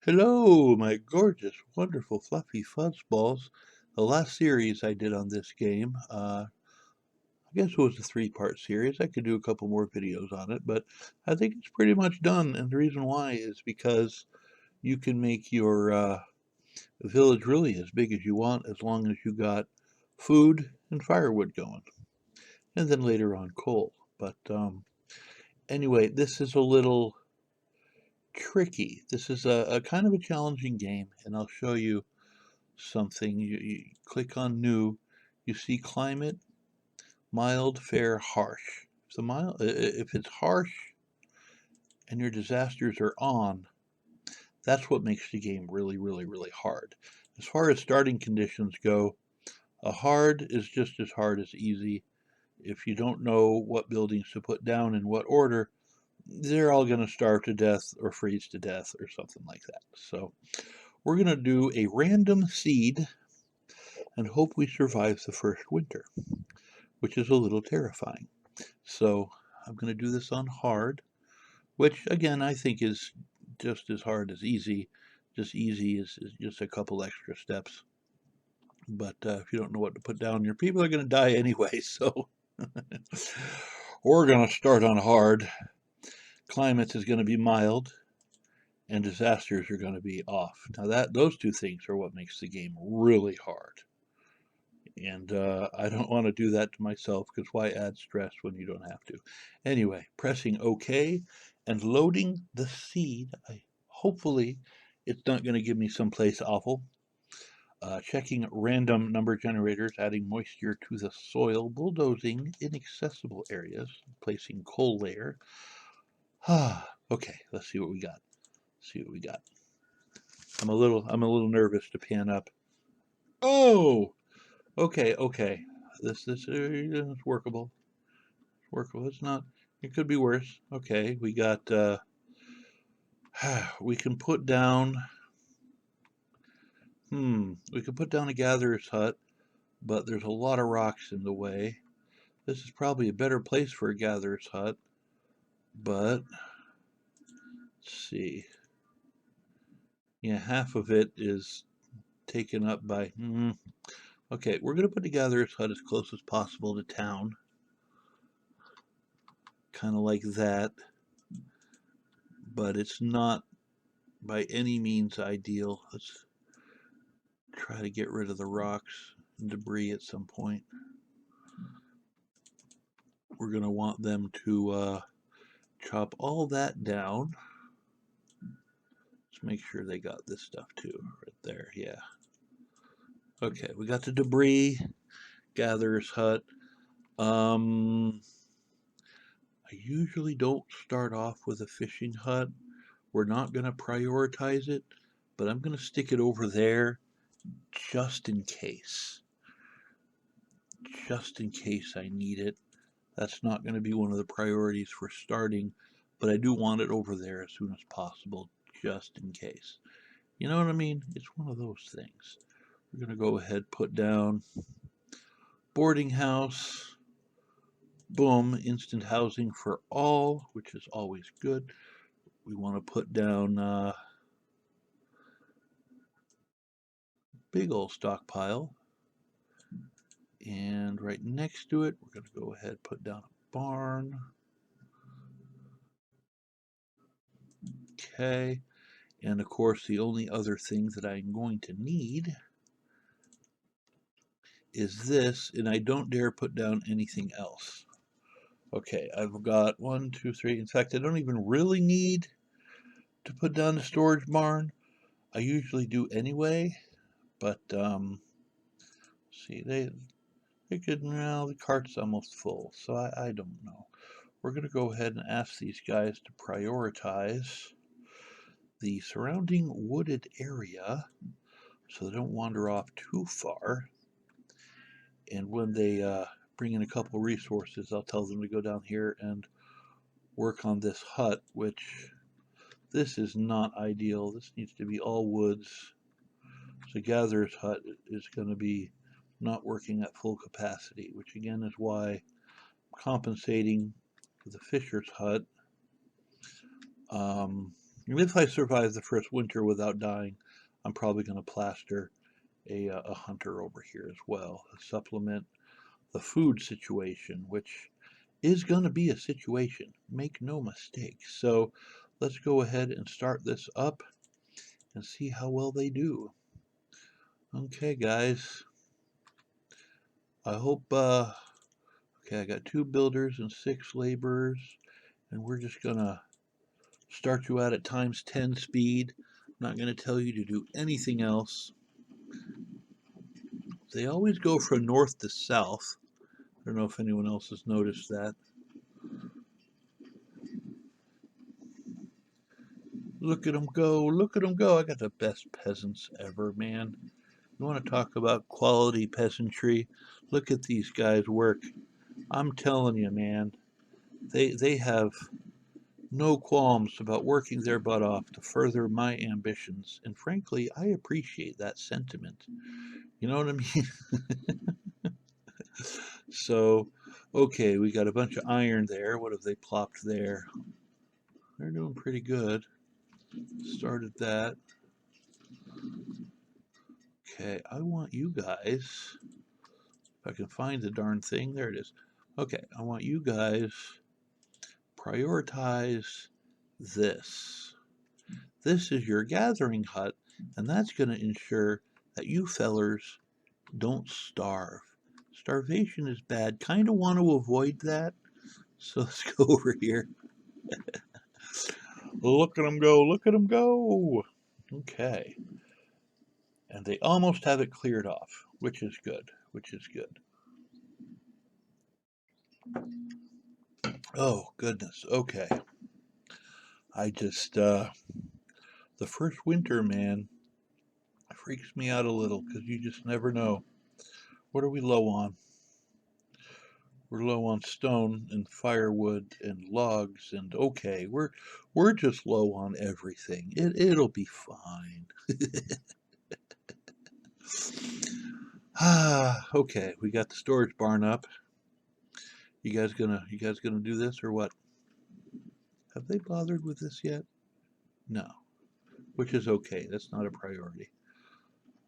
Hello, my gorgeous, wonderful, fluffy fuzzballs. The last series I did on this game, I guess it was a three-part series. I could do a couple more videos on it, but I think it's pretty much done. And the reason why is because you can make your village really as big as you want as long as you got food and firewood going. And then later on coal. But anyway, this is a little tricky. This is a kind of a challenging game, and I'll show you something. You click on new, you see climate, mild, fair, harsh. If it's harsh and your disasters are on, that's what makes the game really, really, really hard. As far as starting conditions go, a hard is just as hard as easy. If you don't know what buildings to put down in what order, they're all going to starve to death or freeze to death or something like that. So we're going to do a random seed and hope we survive the first winter, which is a little terrifying. So I'm going to do this on hard, which again I think is just as hard as easy. Just easy is just a couple extra steps. But if you don't know what to put down, your people are going to die anyway. So we're going to start on hard. Climate is going to be mild, and disasters are going to be off. Now those two things are what makes the game really hard. And I don't want to do that to myself because why add stress when you don't have to? Anyway, pressing OK and loading the seed. Hopefully, it's not going to give me someplace awful. Checking random number generators, adding moisture to the soil, bulldozing inaccessible areas, placing coal layer. Okay, let's see what we got. See what we got. I'm a little nervous to pan up. Oh, okay. This is workable. Workable. It's not. It could be worse. Okay, we got. We can put down. We can put down a gatherer's hut, but there's a lot of rocks in the way. This is probably a better place for a gatherer's hut, but let's see. Yeah, half of it is taken up by. Okay, we're gonna put the gatherer's hut as close as possible to town. Kind of like that, but it's not by any means ideal. Let's try to get rid of the rocks and debris at some point. We're going to want them to chop all that down. Let's make sure they got this stuff too, right there, yeah. Okay, we got the debris, gatherer's hut. I usually don't start off with a fishing hut. We're not going to prioritize it, but I'm going to stick it over there just in case. Just in case I need it. That's not going to be one of the priorities for starting, but I do want it over there as soon as possible, just in case. You know what I mean? It's one of those things. We're going to go ahead, put down boarding house. Boom, instant housing for all, which is always good. We want to put down big old stockpile. And right next to it, we're going to go ahead, put down a barn. Okay. And of course, the only other thing that I'm going to need is this, and I don't dare put down anything else. Okay, I've got 1, 2, 3. In fact, I don't even really need to put down the storage barn. I usually do anyway, but see, they could, well, the cart's almost full, so I don't know. We're going to go ahead and ask these guys to prioritize the surrounding wooded area so they don't wander off too far. And when they bring in a couple resources, I'll tell them to go down here and work on this hut, which this is not ideal. This needs to be all woods. So gatherer's hut is going to be not working at full capacity, which again is why I'm compensating for the fisher's hut. And if I survive the first winter without dying, I'm probably going to plaster a hunter over here as well, to supplement the food situation, which is going to be a situation. Make no mistake. So let's go ahead and start this up and see how well they do. Okay, guys. I hope, okay, I got 2 builders and 6 laborers, and we're just going to start you out at times 10 speed. I'm not going to tell you to do anything else. They always go from north to south. I don't know if anyone else has noticed that. Look at them go, look at them go. I got the best peasants ever, man. You want to talk about quality peasantry? Look at these guys work. I'm telling you, man, they have no qualms about working their butt off to further my ambitions. And frankly, I appreciate that sentiment. You know what I mean? So, okay, we got a bunch of iron there. What have they plopped there? They're doing pretty good. Started that. Okay, I want you guys, if I can find the darn thing, there it is. Okay, I want you guys prioritize this. This is your gathering hut, and that's going to ensure that you fellers don't starve. Starvation is bad. Kind of want to avoid that. So let's go over here. Look at them go, look at them go. Okay. And they almost have it cleared off, which is good, which is good. Oh, goodness. Okay. I just, the first winter, man, freaks me out a little because you just never know. What are we low on? We're low on stone and firewood and logs and okay, we're just low on everything. It'll be fine. Okay, we got the storage barn up. You guys gonna do this or what? Have they bothered with this yet? No. Which is okay. That's not a priority.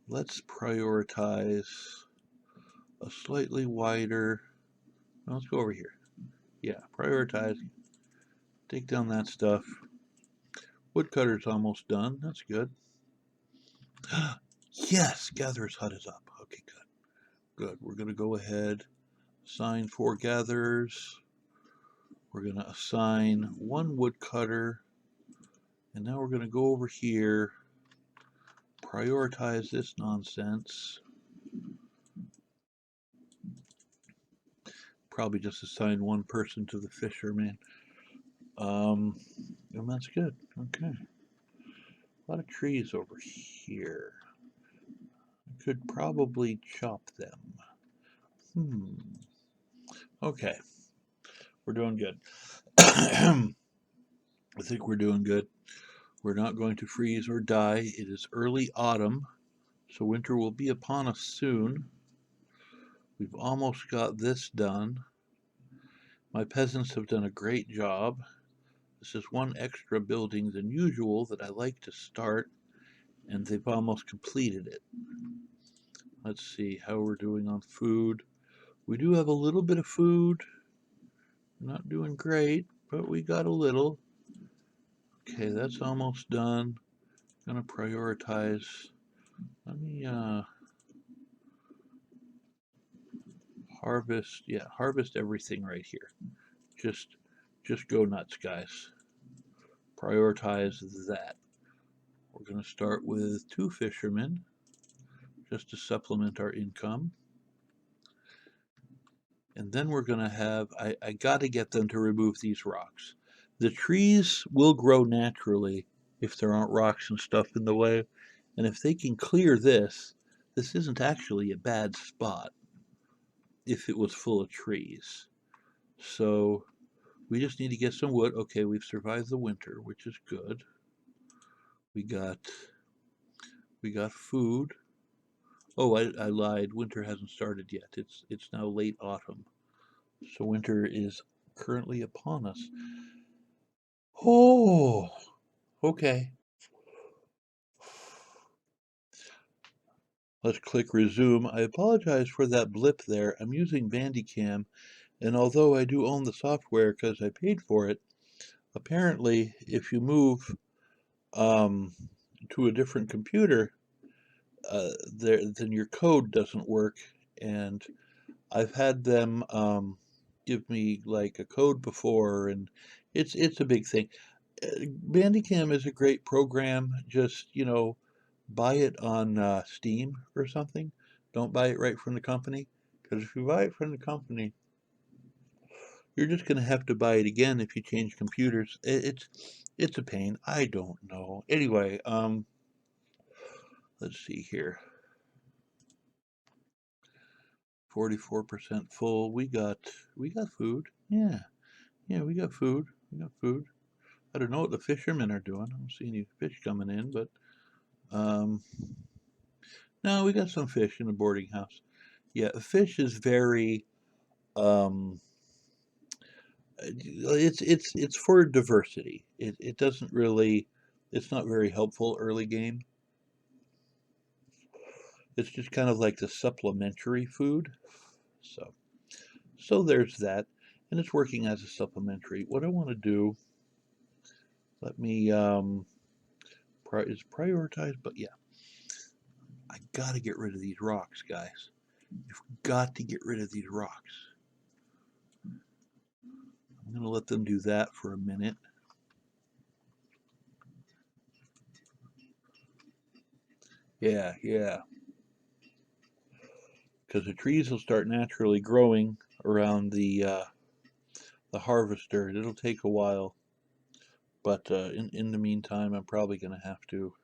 Let's prioritize a slightly wider. Let's go over here. Yeah, prioritize. Take down that stuff. Woodcutter's almost done. That's good. Yes, Gatherer's hut is up. Okay, good. Good. We're going to go ahead, assign 4 gatherers. We're going to assign 1 woodcutter. And now we're going to go over here, prioritize this nonsense. Probably just assign 1 person to the fisherman. And that's good. Okay. A lot of trees over here. I could probably chop them. Okay. We're doing good. I think we're doing good. We're not going to freeze or die. It is early autumn, so winter will be upon us soon. We've almost got this done. My peasants have done a great job. This is 1 extra building than usual that I like to start, and they've almost completed it. Let's see how we're doing on food. We do have a little bit of food. We're not doing great, but we got a little. Okay, that's almost done. Gonna prioritize. Let me harvest. Yeah, harvest everything right here. Just go nuts, guys. Prioritize that. We're gonna start with 2 fishermen just to supplement our income. And then we're gonna have, I gotta get them to remove these rocks. The trees will grow naturally if there aren't rocks and stuff in the way. And if they can clear this, this isn't actually a bad spot if it was full of trees. So we just need to get some wood. Okay, we've survived the winter, which is good. We got food. Oh, I lied. Winter hasn't started yet. It's now late autumn. So winter is currently upon us. Oh, Okay. Let's click resume. I apologize for that blip there. I'm using Bandicam, and although I do own the software because I paid for it, apparently if you move to a different computer, then your code doesn't work. And I've had them give me like a code before, and it's a big thing. Bandicam is a great program. Just buy it on Steam or something. Don't buy it right from the company, because if you buy it from the company, you're just going to have to buy it again if you change computers. It's a pain. I don't know. Anyway, let's see here. 44% full. We got food. Yeah. Yeah, we got food. We got food. I don't know what the fishermen are doing. I don't see any fish coming in, but um no, we got some fish in the boarding house. Yeah, fish is very um it's for diversity. It doesn't really, it's not very helpful early game. It's just kind of like the supplementary food. So there's that, and it's working as a supplementary. What I want to do, let me is prioritize, but yeah, I gotta get rid of these rocks, guys. You've got to get rid of these rocks. I'm gonna let them do that for a minute. Yeah, yeah. Because the trees will start naturally growing around the harvester. It'll take a while, but in the meantime, I'm probably gonna have to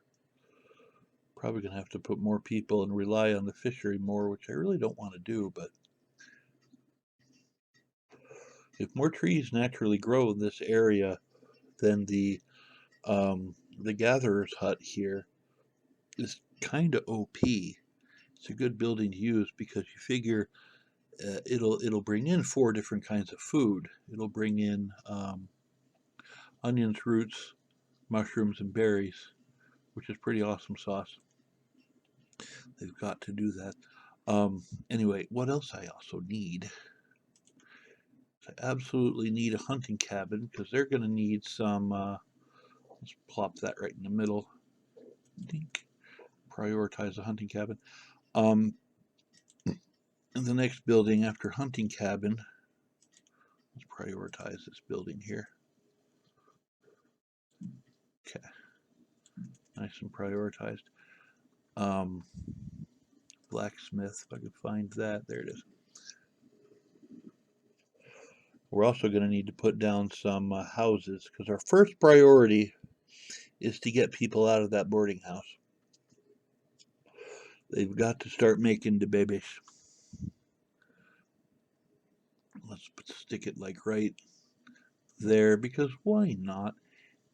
put more people and rely on the fishery more, which I really don't want to do. But if more trees naturally grow in this area, then the gatherer's hut here is kind of OP. It's a good building to use because you figure it'll bring in 4 different kinds of food. It'll bring in onions, roots, mushrooms, and berries, which is pretty awesome sauce. They've got to do that. Anyway, what else I also need? I absolutely need a hunting cabin because they're going to need some. Let's plop that right in the middle. Dink. Prioritize the hunting cabin. In the next building after hunting cabin, let's prioritize this building here. Okay, nice and prioritized. Blacksmith, if I could find that. There it is. We're also going to need to put down some houses because our first priority is to get people out of that boarding house. They've got to start making the babies. Let's stick it like right there because why not?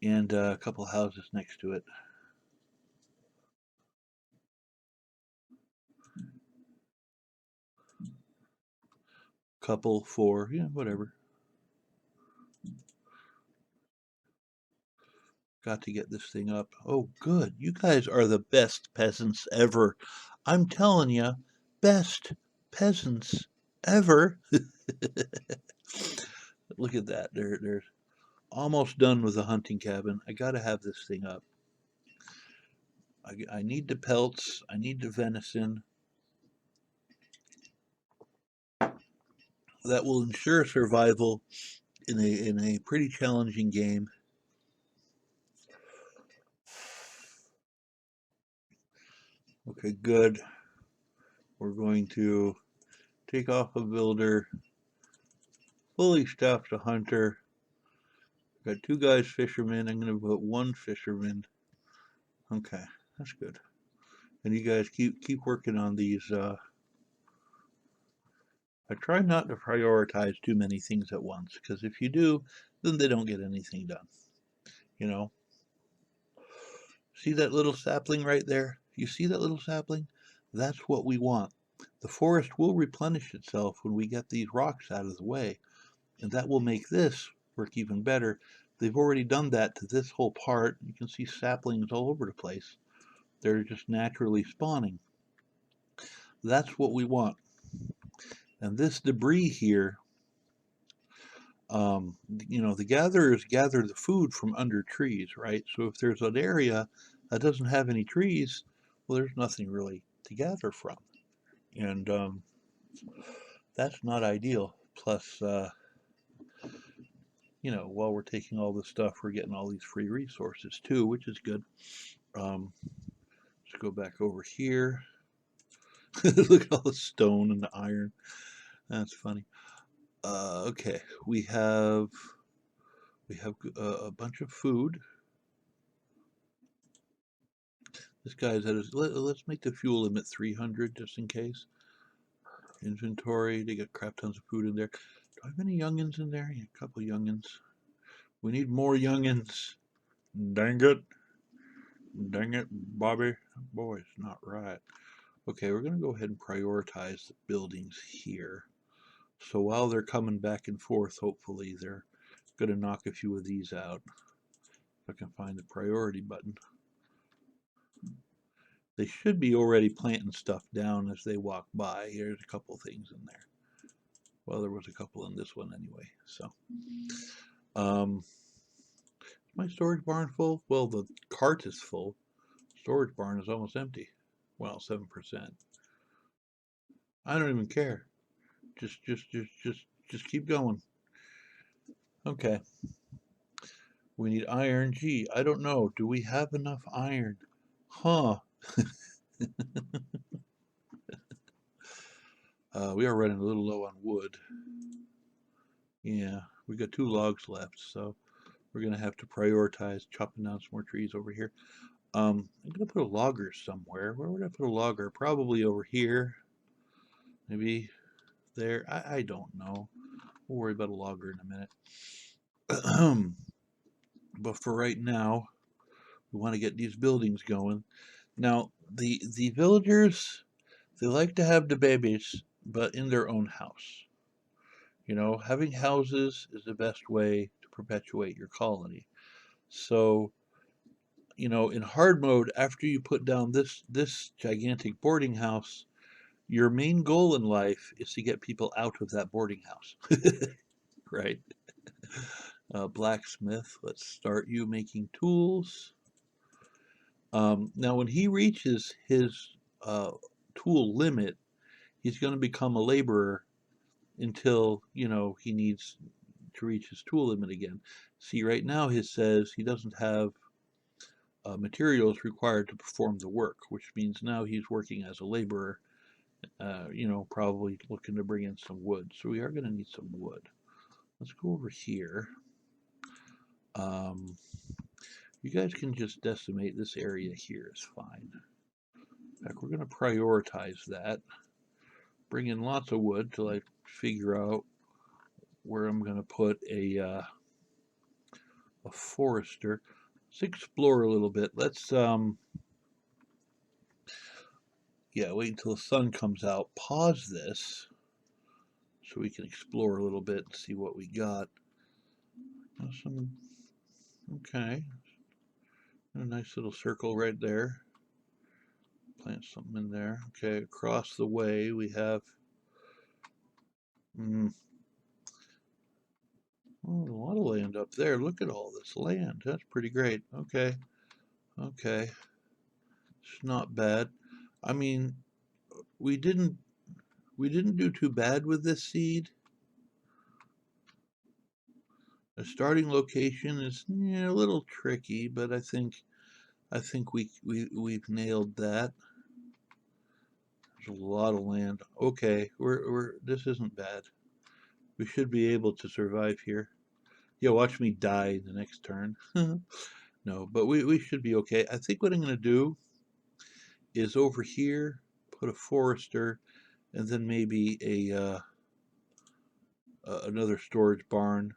And a couple houses next to it. Couple, 4, yeah, whatever. Got to get this thing up. Oh, good. You guys are the best peasants ever. I'm telling you, best peasants ever. Look at that. They're almost done with the hunting cabin. I got to have this thing up. I need the pelts. I need the venison. That will ensure survival in a pretty challenging game. Okay, good. We're going to take off a builder, fully staffed a hunter. Got 2 guys fishermen. I'm going to put 1 fisherman. Okay, that's good. And you guys keep working on these. I try not to prioritize too many things at once, because if you do, then they don't get anything done. You know. See that little sapling right there? You see that little sapling? That's what we want. The forest will replenish itself when we get these rocks out of the way, and that will make this work even better they've already done that to this whole part. You can see saplings all over the place. They're just naturally spawning. That's what we want. And this debris here, the gatherers gather the food from under trees, right? So if there's an area that doesn't have any trees, well, there's nothing really to gather from. And that's not ideal. Plus, while we're taking all this stuff, we're getting all these free resources too, which is good. Let's go back over here. Look at all the stone and the iron. That's funny. Okay, we have a bunch of food. This guy's at his. Let's make the fuel limit 300 just in case. Inventory. They got crap tons of food in there. Do I have any youngins in there? Yeah, a couple youngins. We need more youngins. Dang it. Dang it, Bobby. Boy, it's not right. Okay, we're going to go ahead and prioritize the buildings here. So while they're coming back and forth, hopefully they're going to knock a few of these out. If I can find the priority button. They should be already planting stuff down as they walk by. Here's a couple things in there. Well, there was a couple in this one anyway. So, my storage barn full? Well, the cart is full. Storage barn is almost empty. Well, 7%. I don't even care. Just keep going. Okay. We need iron. Gee, I don't know. Do we have enough iron? Huh. We are running a little low on wood. Yeah, we got 2 logs left, so we're gonna have to prioritize chopping down some more trees over here. I'm gonna put a logger somewhere. Where would I put a logger? Probably over here. Maybe there. I don't know. We'll worry about a logger in a minute. But for right now, we want to get these buildings going. Now, the villagers, they like to have the babies, but in their own house. Having houses is the best way to perpetuate your colony. So, in hard mode, after you put down this gigantic boarding house, your main goal in life is to get people out of that boarding house, right? Blacksmith, let's start you making tools. Now, when he reaches his tool limit, he's going to become a laborer until, he needs to reach his tool limit again. See, right now his says he doesn't have materials required to perform the work, which means now he's working as a laborer, probably looking to bring in some wood. So we are going to need some wood. Let's go over here. You guys can just decimate this area here is fine. In fact, we're going to prioritize that. Bring in lots of wood till I figure out where I'm going to put a forester. Let's explore a little bit. Let's wait until the sun comes out. Pause this so we can explore a little bit and see what we got. Okay, a nice little circle right there. Plant something in there. Okay, across the way we have a lot of land up there. Look at all this land. That's pretty great. Okay. It's not bad. I mean, we didn't do too bad with this seed. The starting location is a little tricky, but I think we've nailed that. There's a lot of land. Okay, this isn't bad. We should be able to survive here. Yeah, watch me die the next turn. No, but we should be okay. I think what I'm going to do is over here put a forester, and then maybe another storage barn,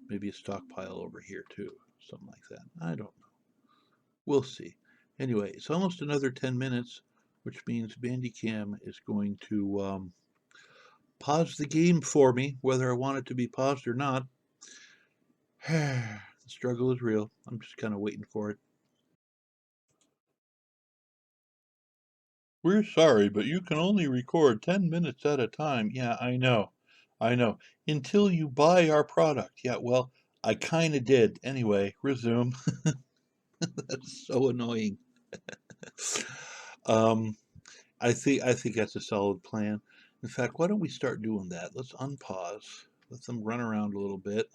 maybe a stockpile over here too, something like that. I don't know. We'll see. Anyway, it's almost another 10 minutes, which means Bandicam is going to pause the game for me, whether I want it to be paused or not. The struggle is real. I'm just kind of waiting for it. We're sorry, but you can only record 10 minutes at a time. Yeah, I know. I know. Until you buy our product. Yeah, well, I kind of did. Anyway, resume. That's so annoying. um, I think that's a solid plan. In fact, why don't we start doing that? Let's unpause. Let them run around a little bit.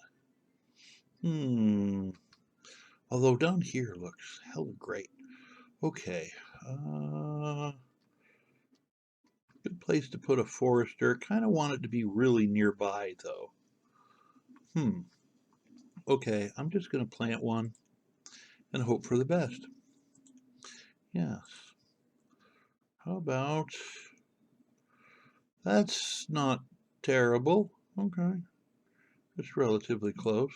Although down here looks hella great. Okay. Good place to put a forester. Kind of want it to be really nearby, though. Okay, I'm just going to plant one and hope for the best. Yes. How about... That's not terrible. Okay. It's relatively close.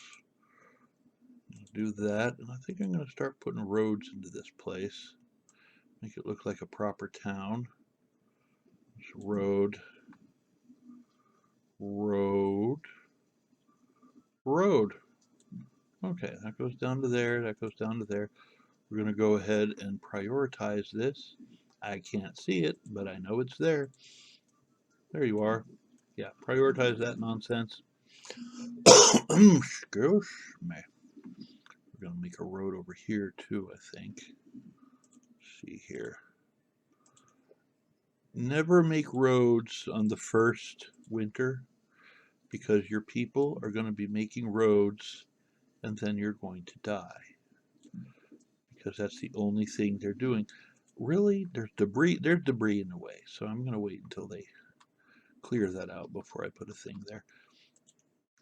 Do that, and I think I'm going to start putting roads into this place. Make it look like a proper town. There's road, road, road. Okay, that goes down to there, that goes down to there. We're going to go ahead and prioritize this. I can't see it, but I know it's there. There you are. Yeah, prioritize that nonsense. Excuse me. We're going to make a road over here too, I think. Let's see here. Never make roads on the first winter because your people are going to be making roads and then you're going to die. Because that's the only thing they're doing. Really, there's debris in the way, so I'm going to wait until they clear that out before I put a thing there.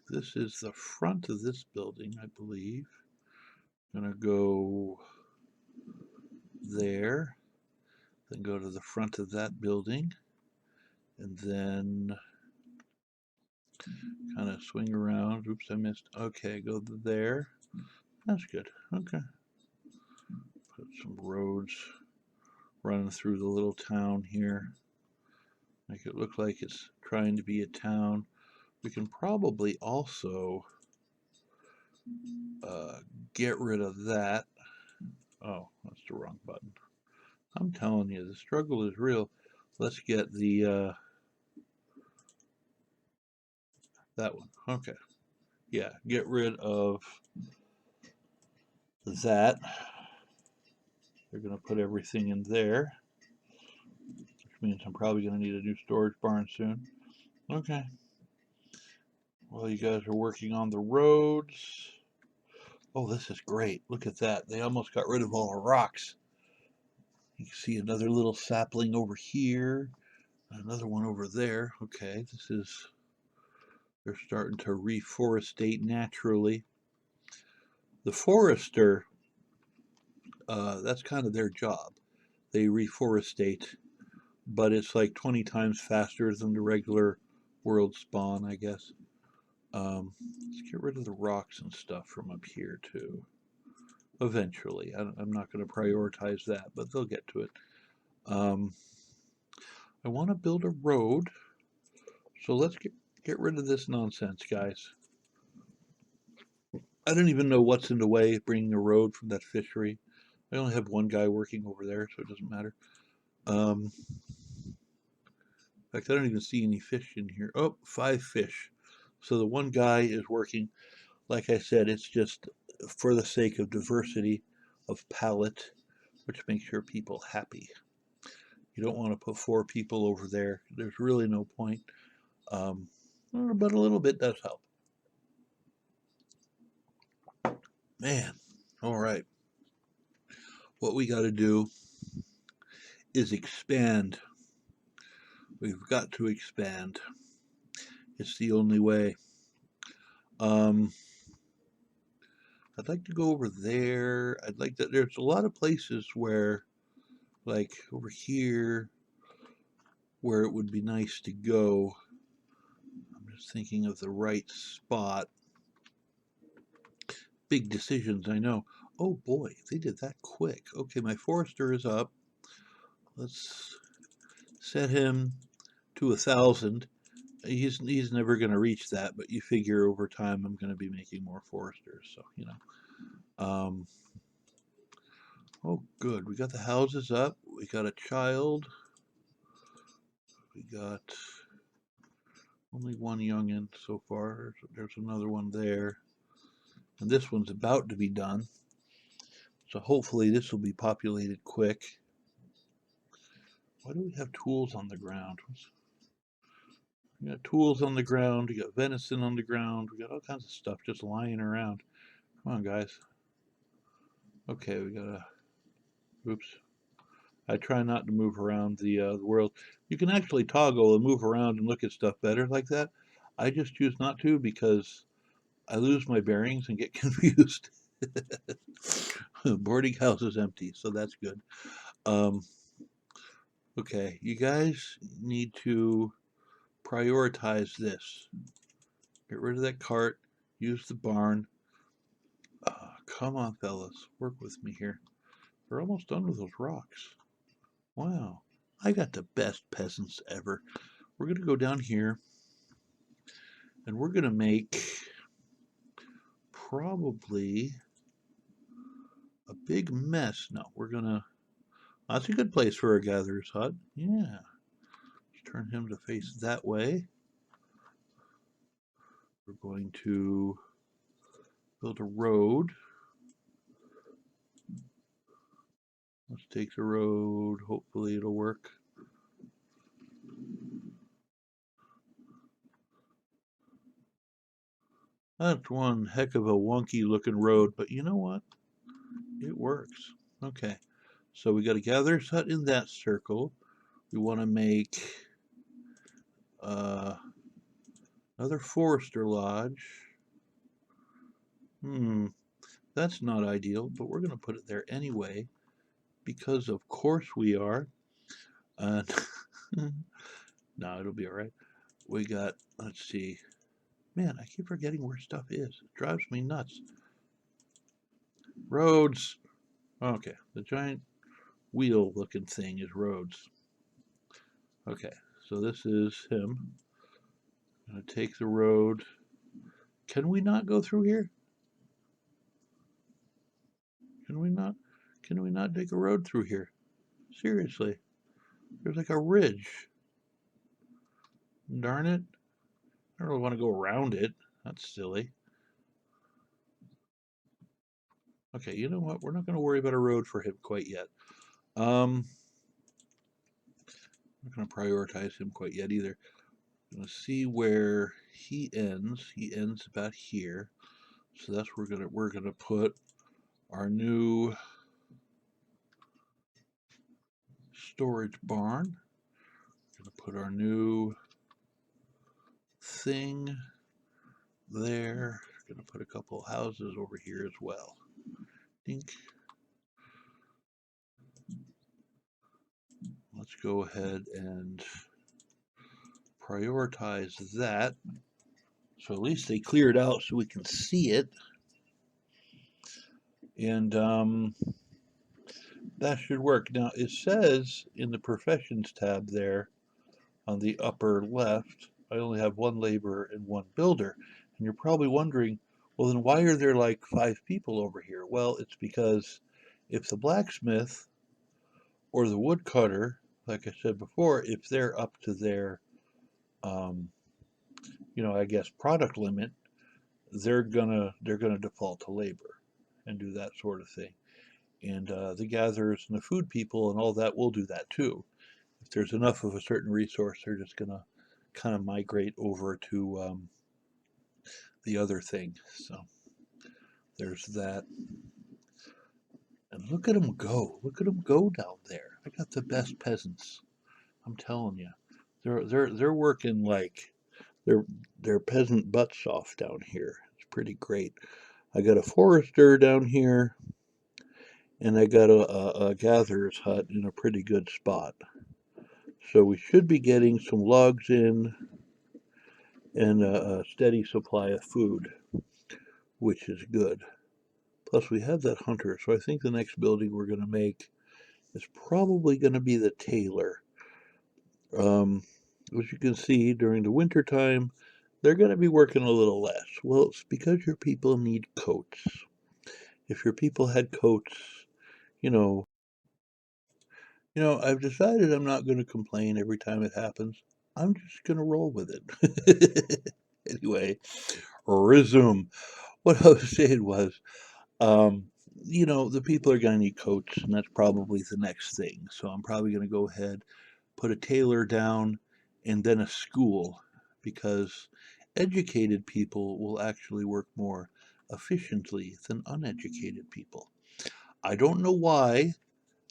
This is the front of this building, I believe. I'm going to go there, then go to the front of that building, and then kind of swing around. Oops, I missed. Okay, go there. That's good. Okay. Put some roads running through the little town here. Make it look like it's trying to be a town. We can probably also get rid of that. Oh, that's the wrong button. I'm telling you, the struggle is real. Let's get the that one. Okay. Yeah, get rid of that. They're going to put everything in there, which means I'm probably going to need a new storage barn soon. Okay. Well, you guys are working on the roads. Oh, this is great. Look at that. They almost got rid of all the rocks. You can see another little sapling over here. Another one over there. Okay, they're starting to reforestate naturally. The forester, that's kind of their job. They reforestate, but it's like 20 times faster than the regular world spawn, I guess. Let's get rid of the rocks and stuff from up here too. Eventually, I'm not going to prioritize that, but they'll get to it. I want to build a road, so let's get rid of this nonsense, guys. I don't even know what's in the way of bringing a road from that fishery. I only have one guy working over there, so it doesn't matter. In fact, I don't even see any fish in here. Oh, 5 fish. So the one guy is working. Like I said, it's just for the sake of diversity of palate, which makes your people happy. You don't want to put 4 people over there. There's really no point. But a little bit does help. Man, all right. What we got to do is expand. We've got to expand. It's the only way. I'd like to go over there. I'd like that. There's a lot of places where, like over here, where it would be nice to go. I'm just thinking of the right spot. Big decisions, I know. Oh boy, they did that quick. Okay, my forester is up. Let's set him to 1,000. he's never going to reach that, but you figure over time I'm going to be making more foresters, so you know. Oh, good. We got the houses up. We got a child. We got only one youngin so far. There's another one there, and this one's about to be done. So hopefully this will be populated quick. Why do we have tools on the ground? We got tools on the ground. We got venison on the ground. We got all kinds of stuff just lying around. Come on, guys. Okay, we got a. Oops. I try not to move around the world. You can actually toggle and move around and look at stuff better like that. I just choose not to because I lose my bearings and get confused. Boarding house is empty, so that's good. Okay, you guys need to prioritize this. Get rid of that cart. Use the barn. Come on, fellas. Work with me here. We're almost done with those rocks. Wow. I got the best peasants ever. We're going to go down here. And we're going to make probably a big mess. No, we're going to... That's a good place for a gatherer's hut. Yeah. Let's turn him to face that way. We're going to build a road. Let's take the road. Hopefully it'll work. That's one heck of a wonky looking road, but you know what? It works. Okay. So we got a gatherer's hut in that circle. We want to make another forester lodge. That's not ideal, but we're going to put it there anyway, because of course we are. No, it'll be all right. We got, let's see. Man, I keep forgetting where stuff is. It drives me nuts. Roads. Okay, the giant wheel looking thing is roads. Okay, so this is him. I'm going to take the road. Can we not go through here? Can we not take a road through here? Seriously. There's like a ridge. Darn it. I don't really want to go around it. That's silly. Okay, you know what? We're not going to worry about a road for him quite yet. I'm not going to prioritize him quite yet either. I'm going to see where he ends. He ends about here. So that's where we're gonna put our new storage barn. We're gonna put our new thing there. We're gonna put a couple houses over here as well. Dink. Let's go ahead and prioritize that. So at least they cleared out so we can see it. And that should work. Now it says in the professions tab there on the upper left, I only have one laborer and one builder. And you're probably wondering, well, then why are there like 5 people over here? Well, it's because if the blacksmith or the woodcutter, like I said before, if they're up to their, I guess product limit, they're gonna default to labor and do that sort of thing. And the gatherers and the food people and all that will do that too. If there's enough of a certain resource, they're just gonna kind of migrate over to the other thing. So there's that. And look at them go. Look at them go down there. I got the best peasants. I'm telling you. They're working like their peasant butts off down here. It's pretty great. I got a forester down here, and I got a gatherer's hut in a pretty good spot. So we should be getting some logs in and a steady supply of food, which is good. Plus we have that hunter, so I think the next building we're going to make is probably going to be the tailor. as you can see, during the winter time, they're going to be working a little less. Well, it's because your people need coats. If your people had coats, you know, I've decided I'm not going to complain every time it happens. I'm just going to roll with it. Anyway, resume. What I was saying was, um, the people are going to need coats, and that's probably the next thing. So I'm probably going to go ahead, put a tailor down, and then a school, because educated people will actually work more efficiently than uneducated people. I don't know why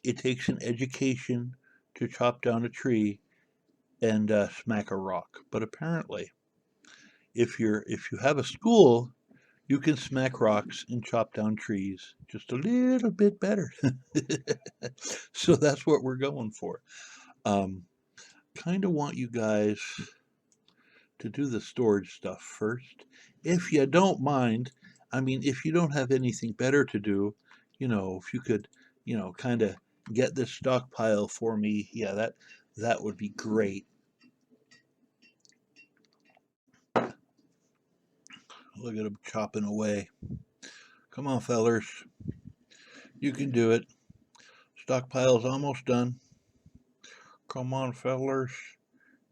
it takes an education to chop down a tree and smack a rock, but apparently, if you have a school, you can smack rocks and chop down trees just a little bit better. So that's what we're going for. Um, kind of want you guys to do the storage stuff first. If you don't mind, I mean, if you don't have anything better to do, if you could, kind of get this stockpile for me, yeah, that would be great. Look at them chopping away. Come on, fellers. You can do it. Stockpile's almost done. Come on, fellers.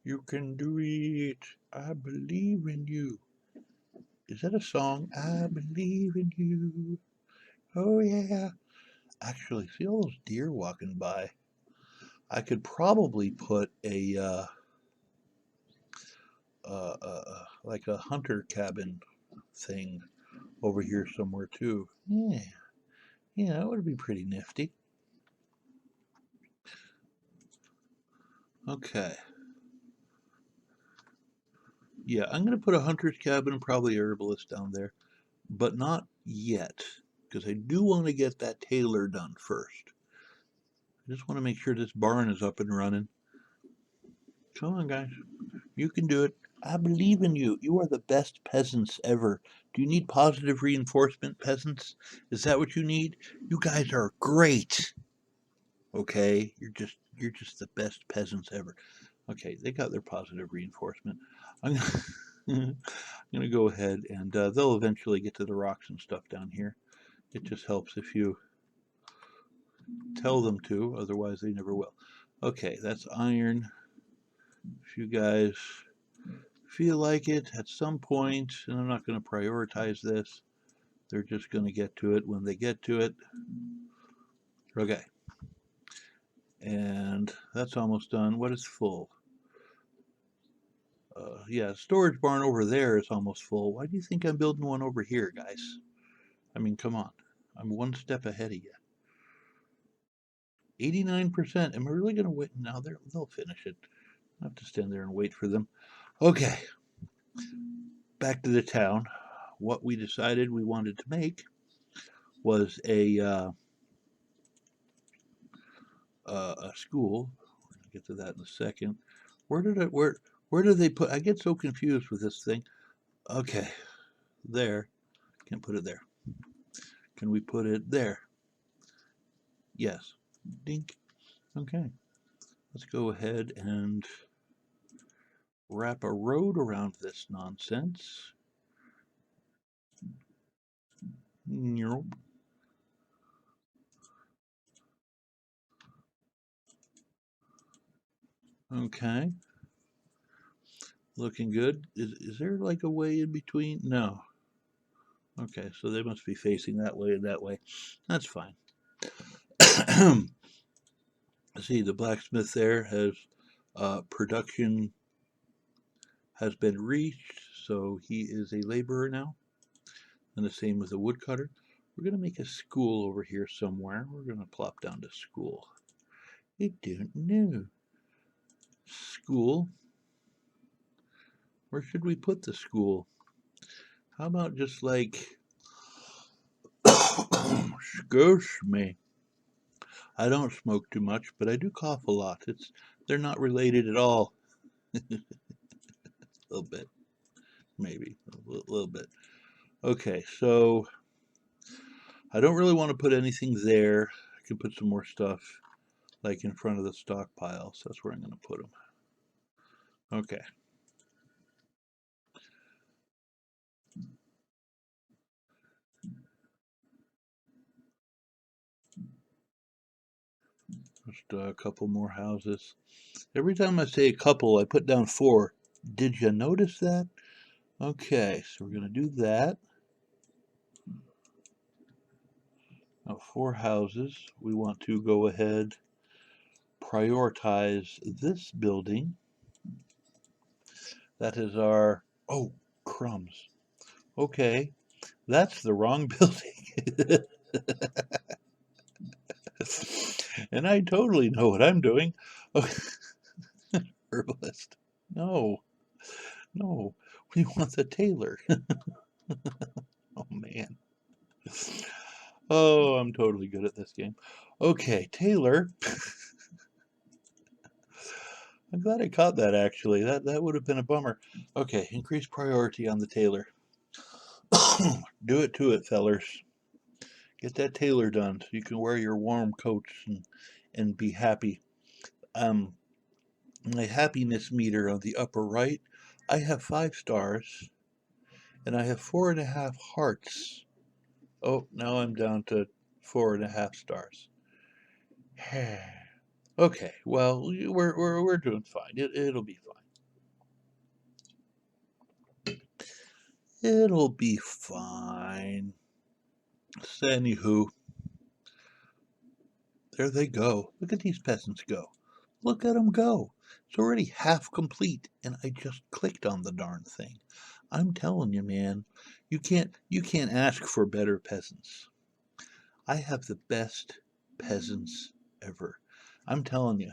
You can do it. I believe in you. Is that a song? I believe in you. Oh, yeah. Actually, see all those deer walking by? I could probably put like a hunter cabin thing over here somewhere too. Yeah, yeah, that would be pretty nifty. Okay. Yeah, I'm gonna put a hunter's cabin and probably a herbalist down there, but not yet, because I do want to get that tailor done first. I just want to make sure this barn is up and running. Come on, guys. You can do it. I believe in you. You are the best peasants ever. Do you need positive reinforcement, peasants? Is that what you need? You guys are great. Okay? You're just the best peasants ever. Okay, they got their positive reinforcement. I'm gonna, I'm gonna go ahead and they'll eventually get to the rocks and stuff down here. It just helps if you tell them to, otherwise they never will. Okay, that's iron. If you guys feel like it at some point, and I'm not going to prioritize this, they're just going to get to it when they get to it. Okay. And that's almost done. What is full? Yeah, storage barn over there is almost full. Why do you think I'm building one over here, guys? I mean, come on. I'm one step ahead of you. 89%. Am I really going to wait? No, they'll finish it. I have to stand there and wait for them. Okay. Back to the town. What we decided we wanted to make was a school. I'll get to that in a second. Where did they put? I get so confused with this thing. Okay, there. Can't put it there. Can we put it there? Yes. Dink. Okay. Let's go ahead and wrap a road around this nonsense. Nope. Okay. Looking good. Is there like a way in between? No. Okay, so they must be facing that way and that way. That's fine. See, the blacksmith there has production has been reached, so he is a laborer now. And the same with the woodcutter. We're going to make a school over here somewhere. We're going to plop down to school. I don't know. School. Where should we put the school? How about just like, excuse me. I don't smoke too much, but I do cough a lot. They're not related at all. A little bit, maybe a little bit. Okay, so I don't really want to put anything there. I can put some more stuff like in front of the stockpile, so that's where I'm going to put them. Okay. Just a couple more houses. Every time I say a couple, I put down 4. Did you notice that? Okay, so we're going to do that. Now, 4 houses. We want to go ahead, prioritize this building. That is our... Oh, crumbs. Okay, that's the wrong building. And I totally know what I'm doing. Herbalist. No, no. We want the tailor. Oh, man. Oh, I'm totally good at this game. Okay, tailor. I'm glad I caught that, actually. That would have been a bummer. Okay, increase priority on the tailor. Do it to it, fellers. Get that tailor done so you can wear your warm coats and be happy. My happiness meter on the upper right, I have 5 stars, and I have 4.5 hearts. Oh, now I'm down to 4.5 stars. Okay, well, we're doing fine. It'll be fine. It'll be fine. So, anywho, there they go. Look at these peasants go. Look at them go. It's already half complete, and I just clicked on the darn thing. I'm telling you, man, you can't ask for better peasants. I have the best peasants ever. I'm telling you,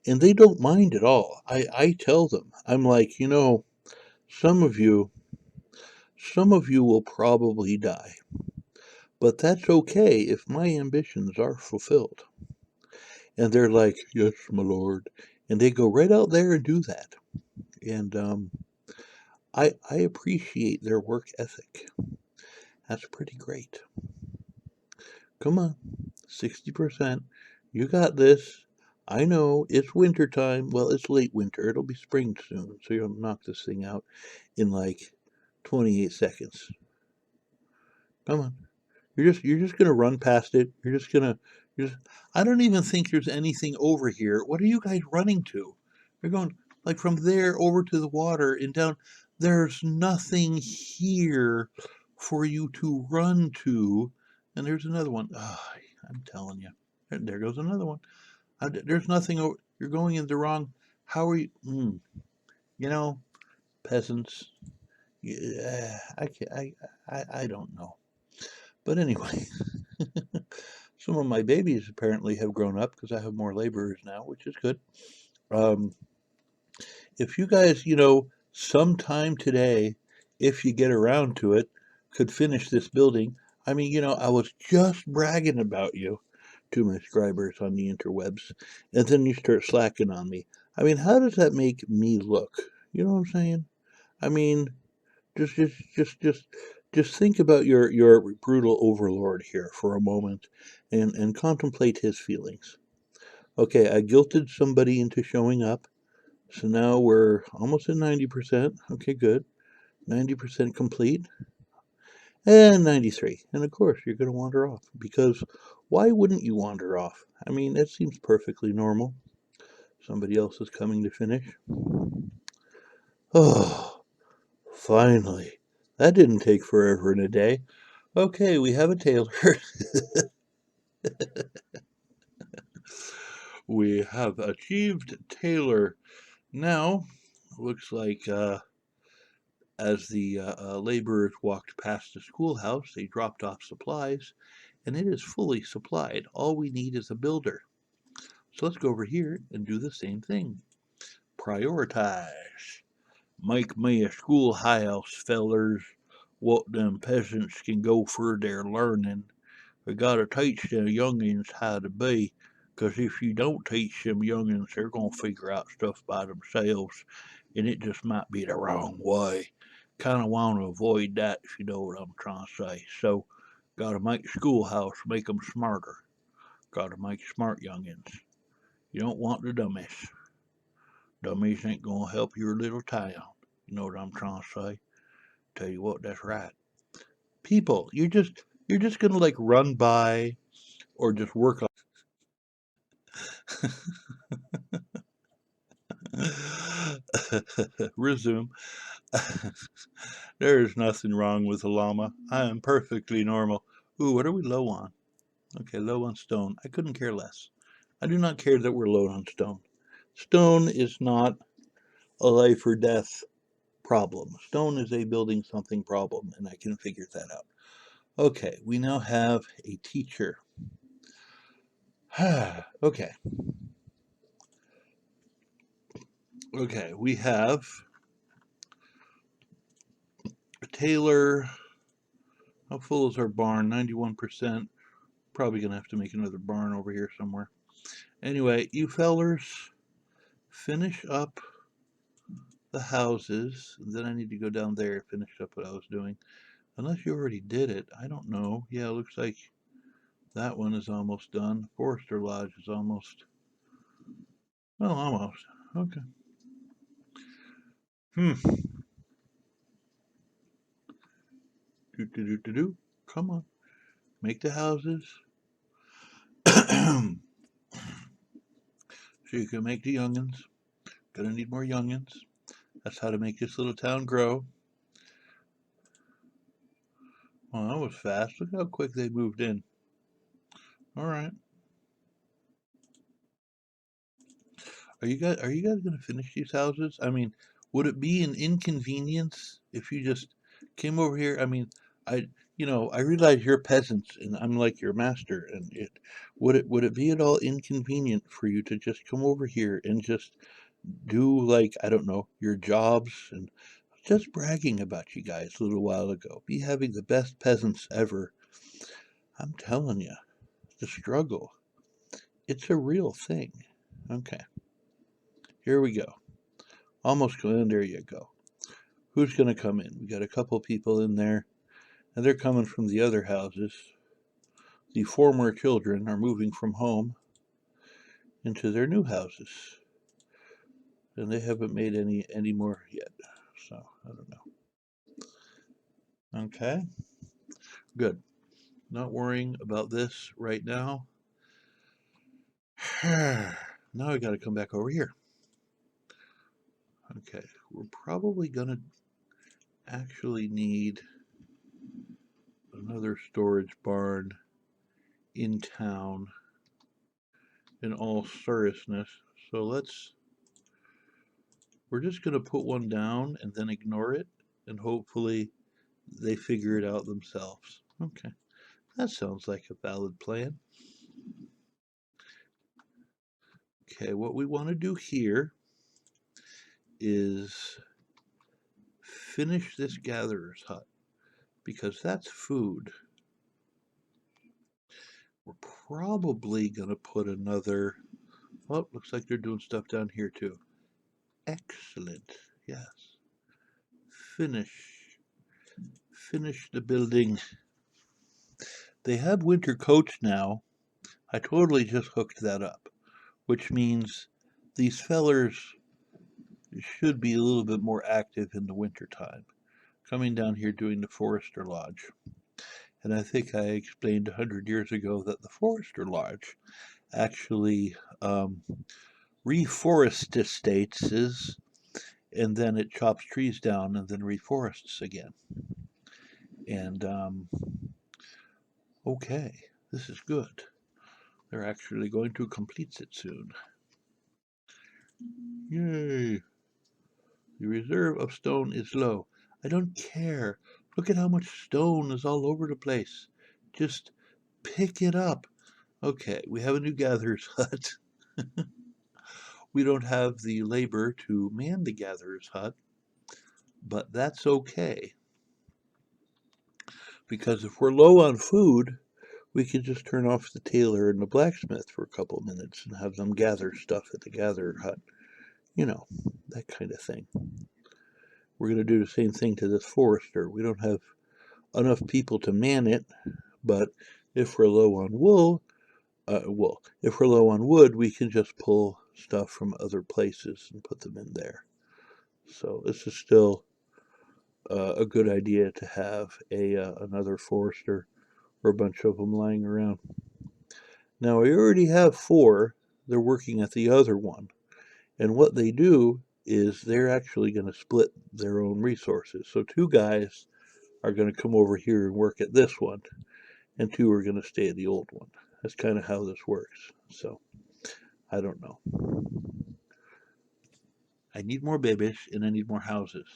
and they don't mind at all. I tell them, I'm like, some of you will probably die, but that's okay if my ambitions are fulfilled. And they're like, yes, my lord. And they go right out there and do that. And I appreciate their work ethic. That's pretty great. Come on, 60%. You got this. I know it's winter time. Well, it's late winter. It'll be spring soon. So you'll knock this thing out in like 28 seconds. Come on. You're just gonna run past it. You're just I don't even think there's anything over here. What are you guys running to? You're going like from there over to the water and down. There's nothing here for you to run to. And there's another one. I'm telling you. There goes another one. There's nothing over. You're going in the wrong. How are you? You know, peasants. Yeah, I don't know. But anyway. Some of my babies apparently have grown up because I have more laborers now, which is good. Um, if you guys, sometime today, if you get around to it, could finish this building, I mean, I was just bragging about you to my subscribers on the interwebs, and then you start slacking on me. I mean, how does that make me look? You know what I'm saying? I mean, just think about your brutal overlord here for a moment and contemplate his feelings. Okay, I guilted somebody into showing up, so now we're almost at 90%. Okay, good. 90% complete. And 93. And of course, you're going to wander off because why wouldn't you wander off? I mean, that seems perfectly normal. Somebody else is coming to finish. Oh, finally. That didn't take forever and a day. Okay, we have a tailor. We have achieved tailor. Now, looks like as the laborers walked past the schoolhouse, they dropped off supplies, and it is fully supplied. All we need is a builder. So let's go over here and do the same thing. Prioritize. Make me a schoolhouse, fellers. What them peasants can go for their learning. We gotta teach them youngins how to be, 'cause if you don't teach them youngins, they're gonna figure out stuff by themselves, and it just might be the wrong way. Kinda wanna avoid that, if you know what I'm trying to say. So, gotta make the schoolhouse make 'em smarter. Gotta make smart youngins. You don't want the dummies. Dummies ain't gonna help your little town. You know what I'm trying to say? Tell you what, that's right. People, you're just gonna like run by or just work on. Resume. There is nothing wrong with the llama. I am perfectly normal. Ooh, what are we low on? Okay, low on stone. I couldn't care less. I do not care that we're low on stone. Stone is not a life or death problem. Stone is a building something problem, and I can figure that out. Okay, we now have a teacher. Okay. Okay, we have a tailor. How full is our barn? 91%. Probably going to have to make another barn over here somewhere. Anyway, you fellers finish up the houses. Then I need to go down there and finish up what I was doing. Unless you already did it. I don't know. Yeah, it looks like that one is almost done. Forester Lodge is almost. Well, almost. Okay. Do. Come on. Make the houses. So you can make the youngins. Gonna need more youngins. That's how to make this little town grow. Well, that was fast. Look how quick they moved in. All right. Are you guys gonna finish these houses? I mean, would it be an inconvenience if you just came over here? I mean, I realize you're peasants and I'm like your master, and would it be at all inconvenient for you to just come over here and just do like, I don't know, your jobs and just bragging about you guys a little while ago, be having the best peasants ever. I'm telling you, the struggle, it's a real thing. Okay, here we go. Almost going, there you go. Who's going to come in? We got a couple people in there, and they're coming from the other houses. The former children are moving from home into their new houses, and they haven't made any more yet, so I don't know. Okay, good. Not worrying about this right now. Now I got to come back over here. Okay, we're probably gonna actually need another storage barn in town, in all seriousness. So we're just gonna put one down and then ignore it, and hopefully they figure it out themselves. Okay, that sounds like a valid plan. Okay, what we want to do here is finish this gatherer's hut, because that's food. We're probably gonna put another. Oh, looks like they're doing stuff down here too. Excellent. Yes. Finish. Finish the building. They have winter coats now. I totally just hooked that up, which means these fellers should be a little bit more active in the winter time, coming down here doing the Forester Lodge. And I think I explained 100 years ago that the Forester Lodge actually reforests estates, and then it chops trees down and then reforests again. And okay, this is good. They're actually going to complete it soon. Yay! The reserve of stone is low. I don't care. Look at how much stone is all over the place. Just pick it up. Okay, we have a new gatherer's hut. We don't have the labor to man the gatherer's hut, but that's okay. Because if we're low on food, we could just turn off the tailor and the blacksmith for a couple of minutes and have them gather stuff at the gatherer hut. You know, that kind of thing. We're going to do the same thing to this forester. We don't have enough people to man it, but if we're low on if we're low on wood, we can just pull stuff from other places and put them in there. So this is still a good idea to have another forester or a bunch of them lying around. Now I already have 4. They're working at the other one. And what they do is they're actually going to split their own resources. So 2 guys are going to come over here and work at this one, and 2 are going to stay at the old one. That's kind of how this works. So I don't know. I need more babies and I need more houses.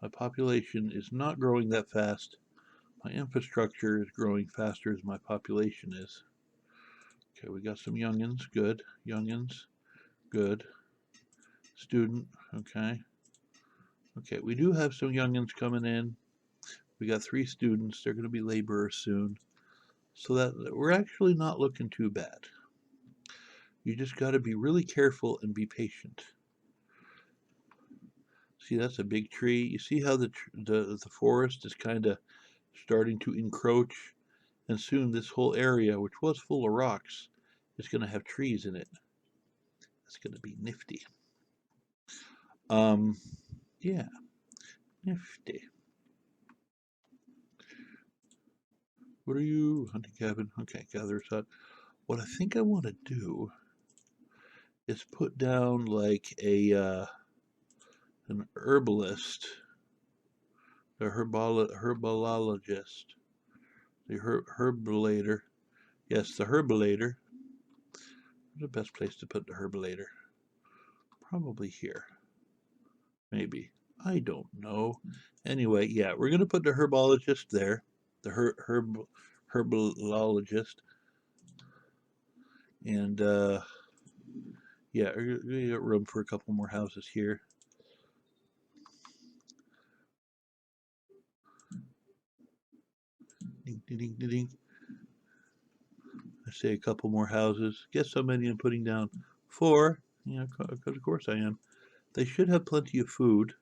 My population is not growing that fast. My infrastructure is growing faster as my population is. Okay, we got some youngins. Good. Youngins. Good. Student. Okay. Okay, we do have some youngins coming in. We got 3 students. They're going to be laborers soon. So that we're actually not looking too bad. You just got to be really careful and be patient. See, that's a big tree. You see how the forest is kind of starting to encroach, and soon this whole area, which was full of rocks, is going to have trees in it. That's going to be nifty. Yeah, nifty. What are you? Hunting cabin. Okay, gatherer's hut. What I think I want to do is put down like an herbalist, a herbologist, the herbalator. Yes, the herbalator. Where's the best place to put the herbalator? Probably here. Maybe. I don't know. Anyway, yeah, we're going to put the herbologist there. The herbologist. And, yeah, we got room for a couple more houses here. Ding, ding, ding, ding, ding. I say a couple more houses. Guess how many I'm putting down? 4. Yeah, of course I am. They should have plenty of food.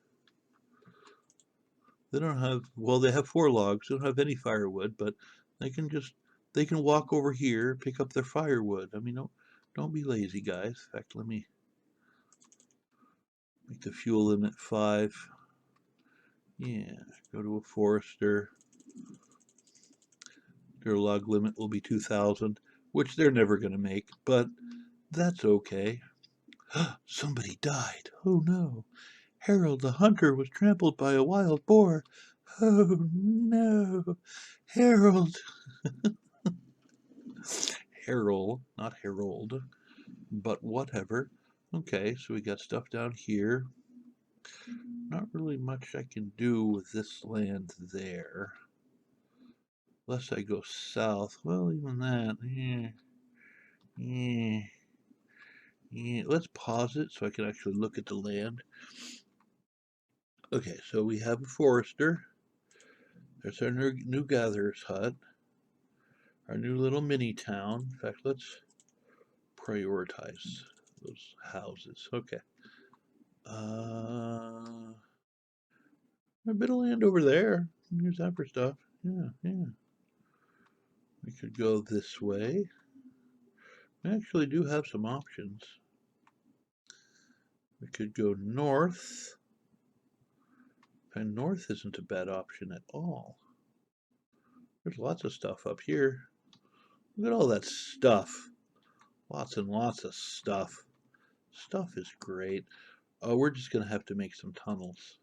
They don't have, well, they have 4 logs. They don't have any firewood, but they can walk over here, pick up their firewood. I mean, don't be lazy, guys. In fact, let me make the fuel limit 5. Yeah, go to a forester. Their log limit will be 2,000, which they're never going to make, but that's okay. Somebody died. Oh no. Harold the hunter was trampled by a wild boar. Oh no. Harold. Harold, not Harold, but whatever. Okay, so we got stuff down here. Not really much I can do with this land there. Unless I go south. Well, even that. Yeah. Let's pause it so I can actually look at the land. Okay, so we have a forester. There's our new gatherer's hut. Our new little mini town. In fact, let's prioritize those houses. Okay. A bit of land over there. Use that for stuff. Yeah. We could go this way. We actually do have some options. We could go north. And north isn't a bad option at all. There's lots of stuff up here. Look at all that stuff. Lots and lots of stuff. Stuff is great. We're just going to have to make some tunnels.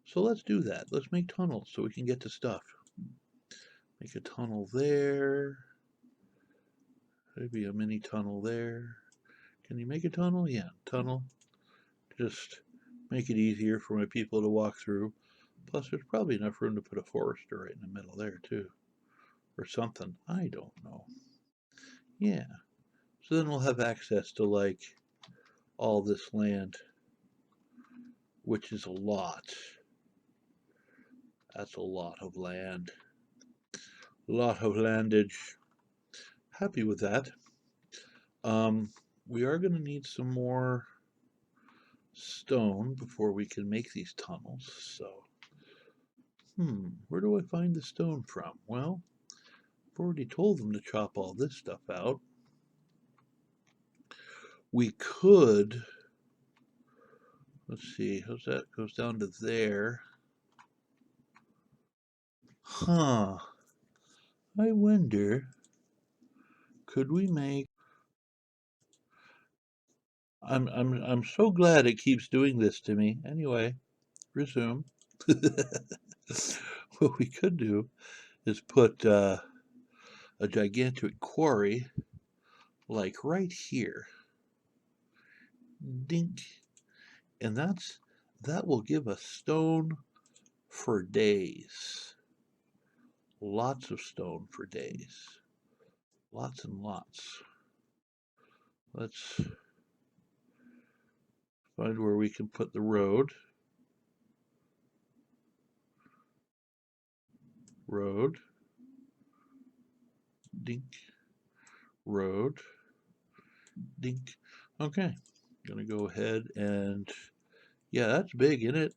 So let's do that. Let's make tunnels so we can get to stuff. Make a tunnel there. Maybe a mini tunnel there. Can you make a tunnel? Yeah, tunnel. Just make it easier for my people to walk through. Plus, there's probably enough room to put a forester right in the middle there, too. Or something. I don't know. Yeah. So then we'll have access to, like, all this land, which is a lot. That's a lot of land. A lot of landage. Happy with that. We are going to need some more stone before we can make these tunnels. So, where do I find the stone from? Well, I've already told them to chop all this stuff out. We could, let's see, how's that? Goes down to there. Huh. I wonder, could we make... I'm so glad it keeps doing this to me. Anyway, resume. What we could do is put a gigantic quarry like right here. Dink. And that will give us stone for days. Lots of stone for days. Lots and lots. Let's find where we can put the road. Road. Dink. Road. Dink. Okay. Gonna go ahead and, yeah, that's big, isn't it?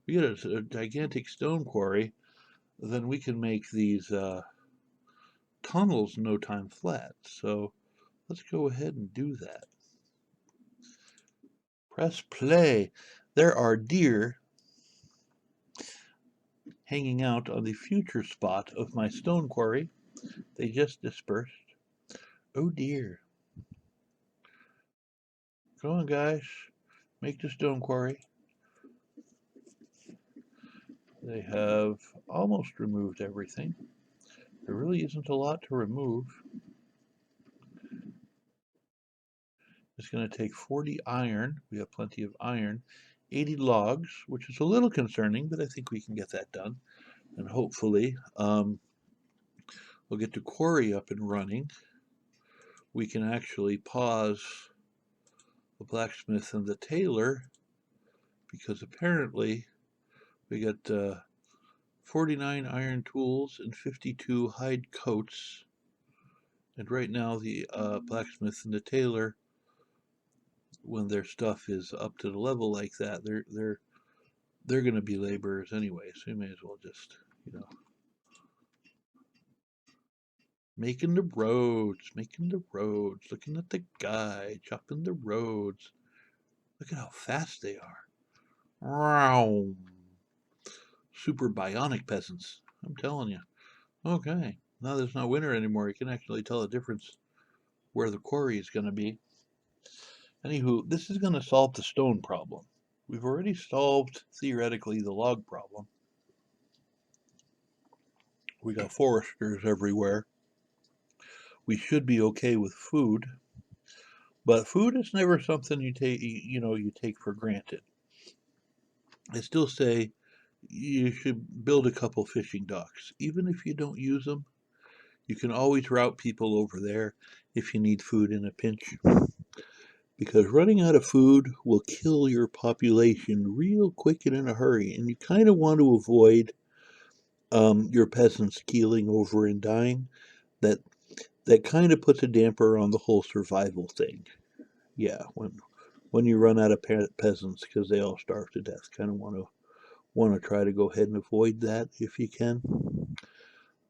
We get a gigantic stone quarry, then we can make these tunnels in no time flat. So let's go ahead and do that. Press play. There are deer hanging out on the future spot of my stone quarry. They just dispersed. Oh dear. Come on, guys. Make the stone quarry. They have almost removed everything. There really isn't a lot to remove. It's going to take 40 iron. We have plenty of iron. 80 logs, which is a little concerning, but I think we can get that done. And hopefully, we'll get the quarry up and running. We can actually pause the blacksmith and the tailor, because apparently we got 49 iron tools and 52 hide coats. And right now the blacksmith and the tailor, when their stuff is up to the level like that, they're going to be laborers anyway, so you may as well just, making the roads, looking at the guy chopping the roads. Look at how fast they are. Wow. Super bionic peasants, I'm telling you. Okay, now there's no winter anymore. You can actually tell the difference where the quarry is going to be. Anywho, this is going to solve the stone problem. We've already solved, theoretically, the log problem. We got foresters everywhere. We should be okay with food. But food is never something you take for granted. I still say you should build a couple fishing docks. Even if you don't use them, you can always route people over there if you need food in a pinch. Because running out of food will kill your population real quick and in a hurry. And you kind of want to avoid your peasants keeling over and dying. That kind of puts a damper on the whole survival thing. Yeah, when you run out of peasants because they all starve to death, kind of want to try to go ahead and avoid that if you can.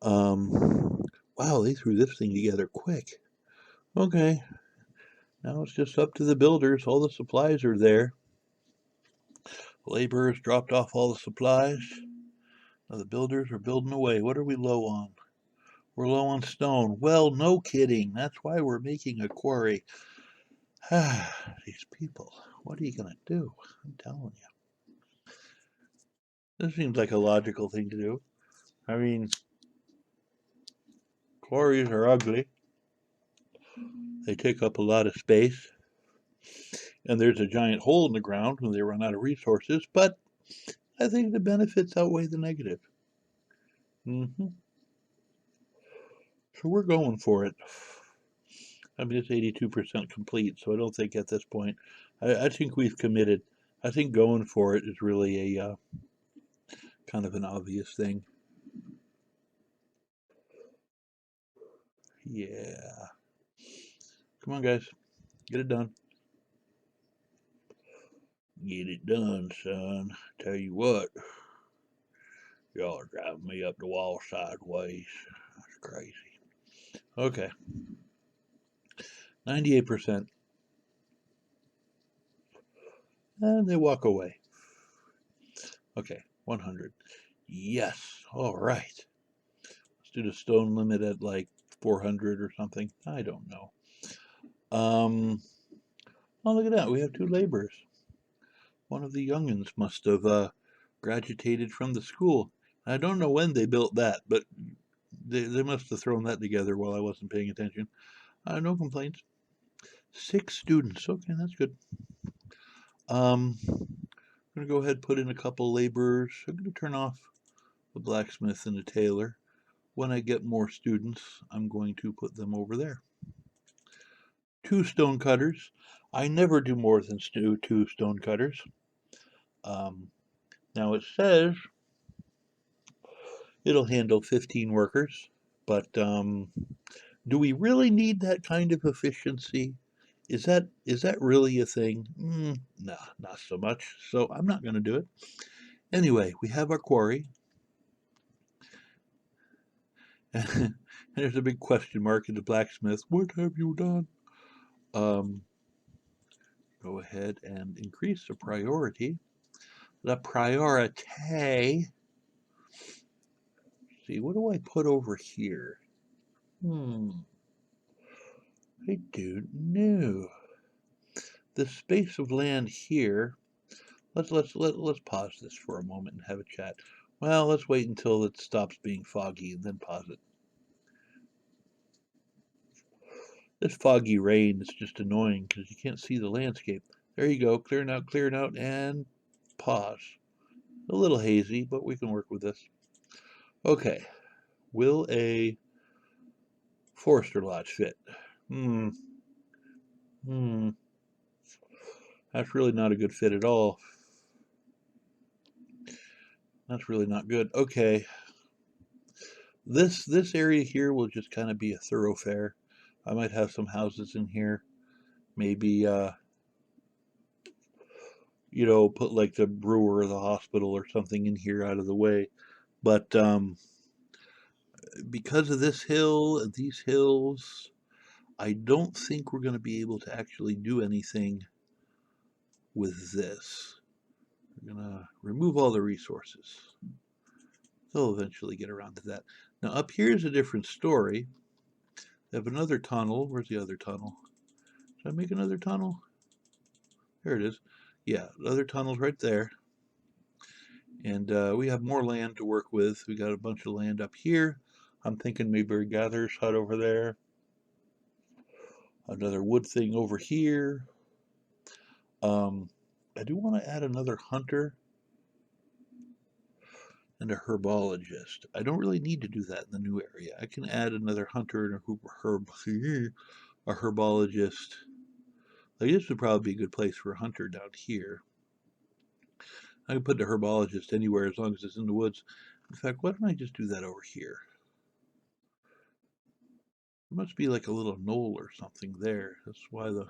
Wow, they threw this thing together quick. Okay, now it's just up to the builders. All the supplies are there. Laborers dropped off all the supplies. Now the builders are building away. What are we low on? We're low on stone. Well, no kidding. That's why we're making a quarry. These people, what are you going to do? I'm telling you. This seems like a logical thing to do. I mean, quarries are ugly. They take up a lot of space. And there's a giant hole in the ground when they run out of resources. But I think the benefits outweigh the negative. So we're going for it. I mean, it's 82% complete, so I don't think at this point, I think we've committed. I think going for it is really a kind of an obvious thing. Yeah. Come on, guys. Get it done. Get it done, son. Tell you what, y'all are driving me up the wall sideways. That's crazy. Okay. 98%. And they walk away. Okay, 100. Yes, all right. Let's do the stone limit at like 400 or something. I don't know. Oh, look at that. We have 2 laborers. One of the youngins must have graduated from the school. I don't know when they built that, but they must have thrown that together while I wasn't paying attention. No complaints. 6 students. Okay, that's good. I'm going to go ahead and put in a couple laborers. I'm going to turn off the blacksmith and the tailor. When I get more students, I'm going to put them over there. 2 stone cutters. I never do more than 2 stone cutters. Now it says it'll handle 15 workers, but do we really need that kind of efficiency? Is that really a thing? Nah, not so much. So I'm not going to do it. Anyway, we have our quarry. And there's a big question mark in the blacksmith. What have you done? Go ahead and increase the priority. The priority. See, what do I put over here? I don't know. The space of land here. Let's pause this for a moment and have a chat. Well, let's wait until it stops being foggy and then pause it. This foggy rain is just annoying because you can't see the landscape. There you go, clearing out, and pause. A little hazy, but we can work with this. Okay, will a forester lodge fit? That's really not a good fit at all. That's really not good. Okay, this area here will just kind of be a thoroughfare. I might have some houses in here. Maybe put like the brewer or the hospital or something in here out of the way. But because of this hill and these hills, I don't think we're going to be able to actually do anything with this. We're going to remove all the resources. They'll eventually get around to that. Now up here is a different story. They have another tunnel. Where's the other tunnel? Should I make another tunnel? There it is. Yeah, the other tunnel's right there. And we have more land to work with. We got a bunch of land up here. I'm thinking maybe a gatherer's hut over there. Another wood thing over here. I do want to add another hunter and a herbologist. I don't really need to do that in the new area. I can add another hunter and a herbologist. Like, this would probably be a good place for a hunter down here. I can put the herbologist anywhere as long as it's in the woods. In fact, why don't I just do that over here? There must be like a little knoll or something there. That's why the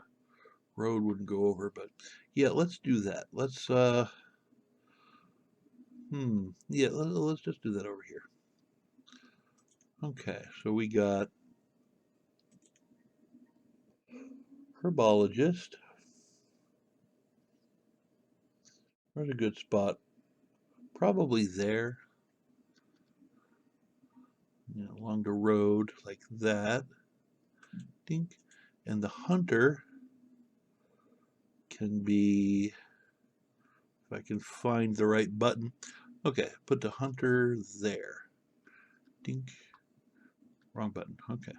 road wouldn't go over. But yeah, let's do that. Let's yeah, let's just do that over here. Okay, so we got herbologist. Where's a good spot? Probably there. Along the road like that. Dink. And the hunter can be, if I can find the right button. Okay, put the hunter there. Dink. Wrong button. Okay.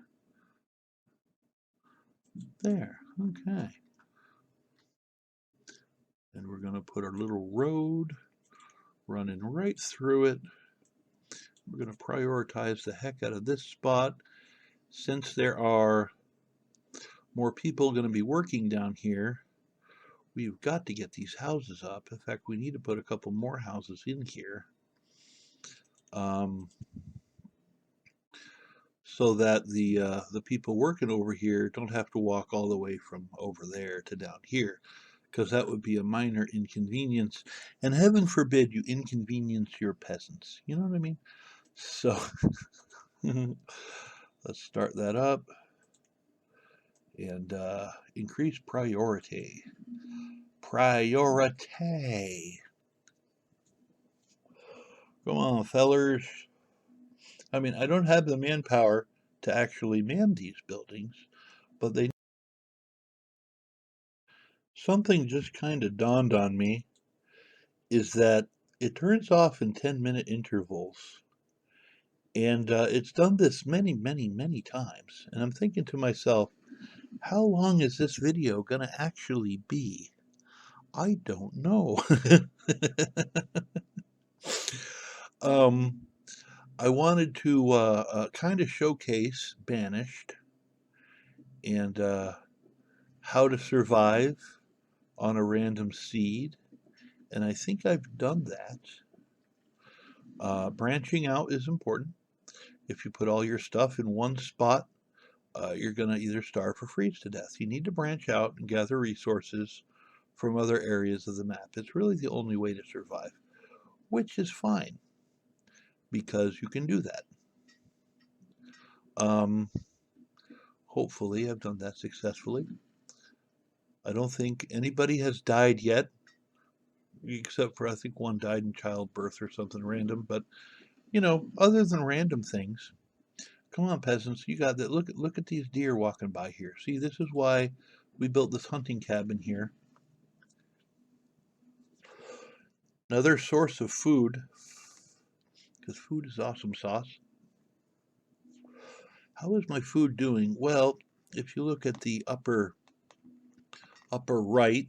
There. Okay. And we're going to put our little road running right through it. We're going to prioritize the heck out of this spot. Since there are more people going to be working down here, we've got to get these houses up. In fact, we need to put a couple more houses in here. So that the people working over here don't have to walk all the way from over there to down here, because that would be a minor inconvenience, and heaven forbid you inconvenience your peasants. You know what I mean? So let's start that up and increase priority. Priority. Come on, fellers. I mean, I don't have the manpower to actually man these buildings, but something just kind of dawned on me is that it turns off in 10-minute intervals. And it's done this many, many, many times. And I'm thinking to myself, how long is this video going to actually be? I don't know. um, I wanted to kind of showcase Banished and how to survive on a random seed. And I think I've done that. Branching out is important. If you put all your stuff in one spot, you're going to either starve or freeze to death. You need to branch out and gather resources from other areas of the map. It's really the only way to survive, which is fine because you can do that. Hopefully, I've done that successfully. I don't think anybody has died yet, except for I think one died in childbirth or something random. But you know, other than random things, come on, peasants, you got that. Look at these deer walking by here. See, this is why we built this hunting cabin here. Another source of food, because food is awesome sauce. How is my food doing? Well, if you look at the upper right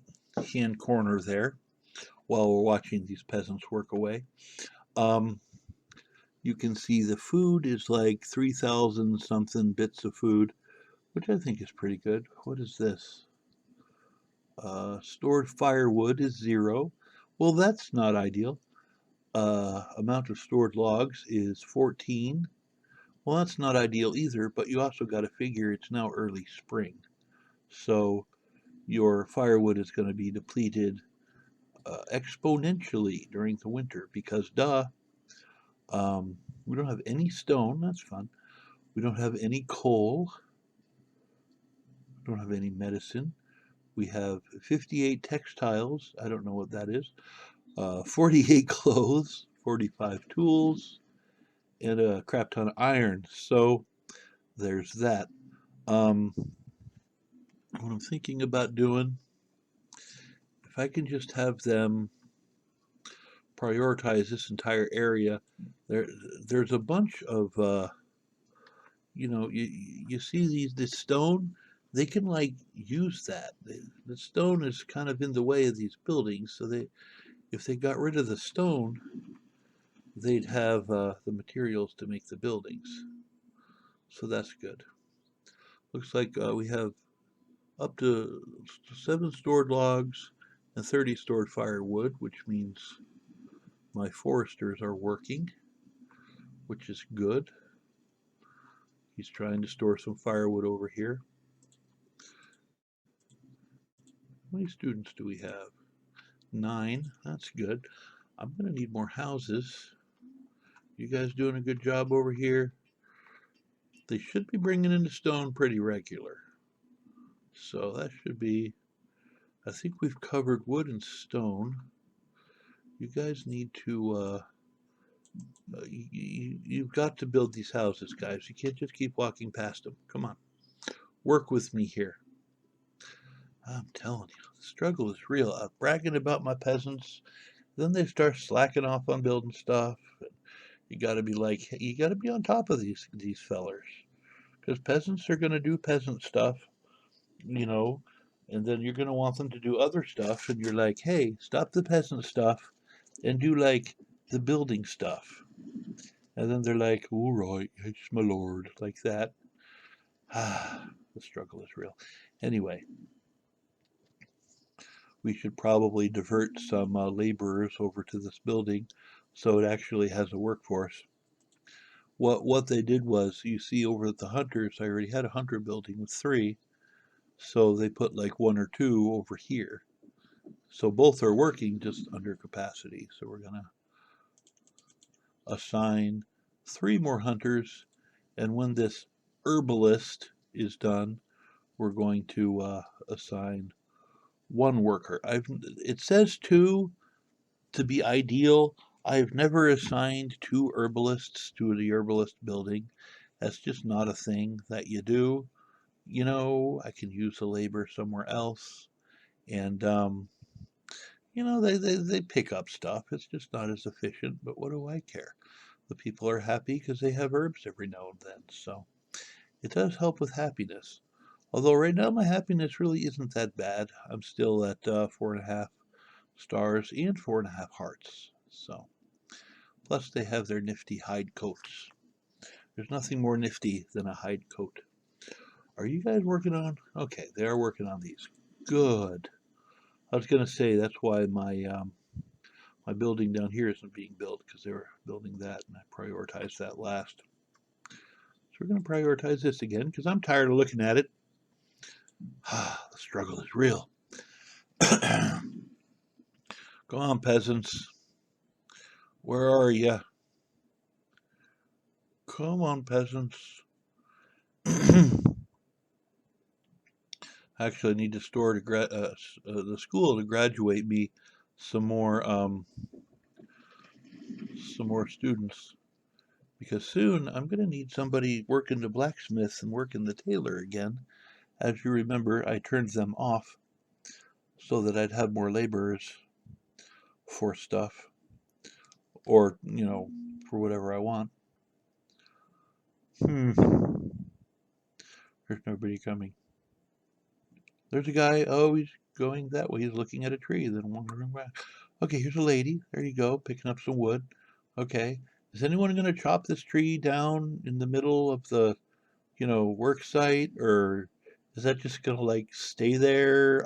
hand corner there, while we're watching these peasants work away, you can see the food is like 3,000 something bits of food, which I think is pretty good. What is this? Stored firewood is 0. Well, that's not ideal. Amount of stored logs is 14. Well, that's not ideal either, but you also got to figure it's now early spring. So your firewood is going to be depleted exponentially during the winter because, duh, we don't have any stone. That's fun. We don't have any coal. We don't have any medicine. We have 58 textiles. I don't know what that is. 48 clothes, 45 tools, and a crap ton of iron. So there's that. What I'm thinking about doing, if I can just have them prioritize this entire area, there's a bunch of you know, you see this stone, they can like use that. The stone is kind of in the way of these buildings, so if they got rid of the stone, they'd have the materials to make the buildings. So that's good. Looks like we have up to 7 stored logs and 30 stored firewood, which means my foresters are working, which is good. He's trying to store some firewood over here. How many students do we have? 9. That's good. I'm going to need more houses. You guys doing a good job over here? They should be bringing in the stone pretty regular. So that should be, I think we've covered wood and stone. You guys need to, you've got to build these houses, guys. You can't just keep walking past them. Come on. Work with me here. I'm telling you, the struggle is real. I'm bragging about my peasants. Then they start slacking off on building stuff. You got to be like, you got to be on top of these fellers, because peasants are going to do peasant stuff, you know, and then you're going to want them to do other stuff, and you're like, hey, stop the peasant stuff and do like the building stuff. And then they're like, all right, yes, my lord, like that. The struggle is real. Anyway, we should probably divert some laborers over to this building so it actually has a workforce. What they did was, you see over at the hunters, I already had a hunter building with 3, so they put like 1 or 2 over here. So both are working just under capacity. So we're gonna assign 3 more hunters, and when this herbologist is done, we're going to assign one worker. It says two to be ideal. I've never assigned two herbalists to the herbalist building. That's just not a thing that you do. You know, I can use the labor somewhere else. And, you know, they pick up stuff. It's just not as efficient, but what do I care? The people are happy because they have herbs every now and then. So it does help with happiness. Although right now my happiness really isn't that bad. I'm still at 4.5 stars and 4.5 hearts. So, plus they have their nifty hide coats. There's nothing more nifty than a hide coat. Are you guys working on? Okay, they are working on these. Good. I was gonna say that's why my building down here isn't being built because they were building that, and I prioritized that last. So we're gonna prioritize this again because I'm tired of looking at it. The struggle is real. Go on, peasants. Where are you? Come on, peasants. Actually, I need to store to the school to graduate me some more students because soon I'm going to need somebody working the blacksmith and working the tailor again. As you remember, I turned them off so that I'd have more laborers for stuff or, you know, for whatever I want. There's nobody coming. There's a guy. Oh, he's going that way. He's looking at a tree, then wandering back. Okay, here's a lady. There you go, picking up some wood. Okay. Is anyone going to chop this tree down in the middle of the, you know, work site, or is that just going to like stay there?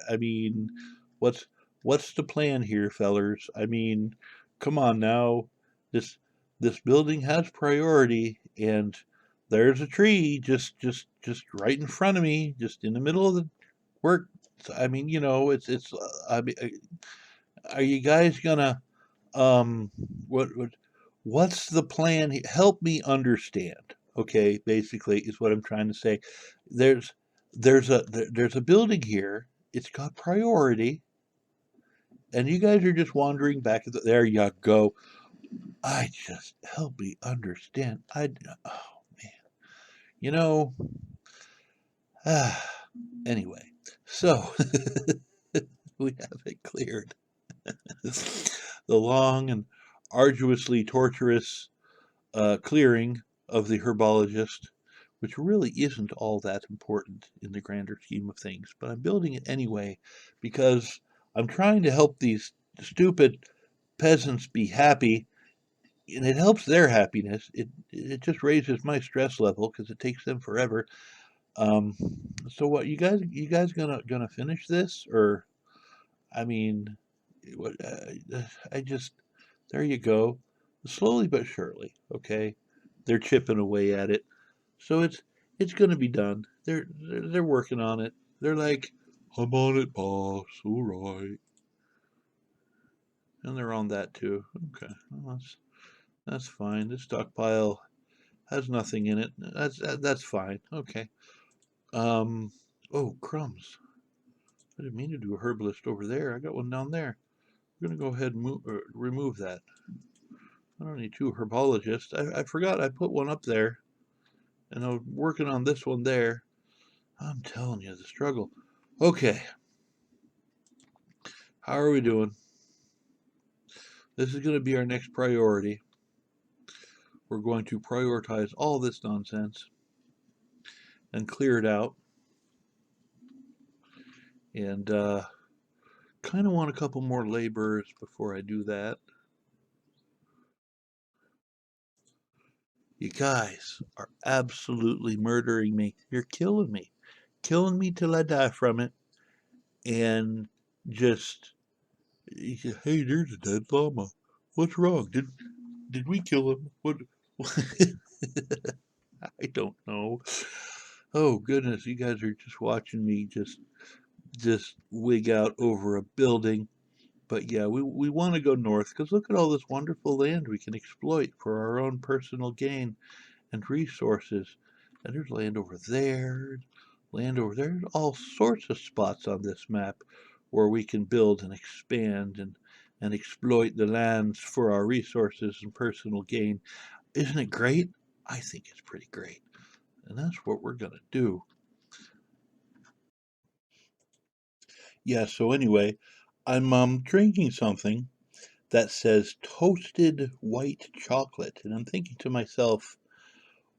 I mean, what's what's the plan here, fellers? I mean, come on now. This this building has priority, and there's a tree just right in front of me, just in the middle of the work. I mean, you know, it's. I mean, are you guys gonna um what what's the plan? Help me understand. Okay, basically is what I'm trying to say. There's there's a building here. It's got priority, and you guys are just wandering back. There you go. I just help me understand. Oh man, you know. Anyway, so we have it cleared. The long and arduously torturous clearing of the herbologist, which really isn't all that important in the grander scheme of things, but I'm building it anyway because I'm trying to help these stupid peasants be happy, and it helps their happiness. It just raises my stress level because it takes them forever. Um, so what you guys gonna finish this, or I mean, what I just there you go. Slowly but surely, okay? They're chipping away at it. So it's going to be done. They're working on it. They're like, "I'm on it, boss. All right." And they're on that too. Okay. Well, that's fine. This stockpile has nothing in it. That's fine. Okay. Um oh, crumbs. I didn't mean to do a herbalist over there. I got one down there. I'm going to go ahead and remove that. I don't need two herbologists. I forgot I put one up there, and I'm working on this one there. I'm telling you, the struggle. Okay, how are we doing? This is going to be our next priority. We're going to prioritize all this nonsense and clear it out. And kind of want a couple more laborers before I do that. You guys are absolutely murdering me. You're killing me. Killing me till I die from it. And just, hey, there's a dead llama. What's wrong? Did we kill him? What? I don't know. Oh goodness, you guys are just watching me just wig out over a building. But yeah, we want to go north because look at all this wonderful land we can exploit for our own personal gain and resources. And there's land over there, all sorts of spots on this map where we can build and expand and exploit the lands for our resources and personal gain. Isn't it great? I think it's pretty great. And that's what we're going to do. Yeah, so anyway, I'm drinking something that says toasted white chocolate, and I'm thinking to myself,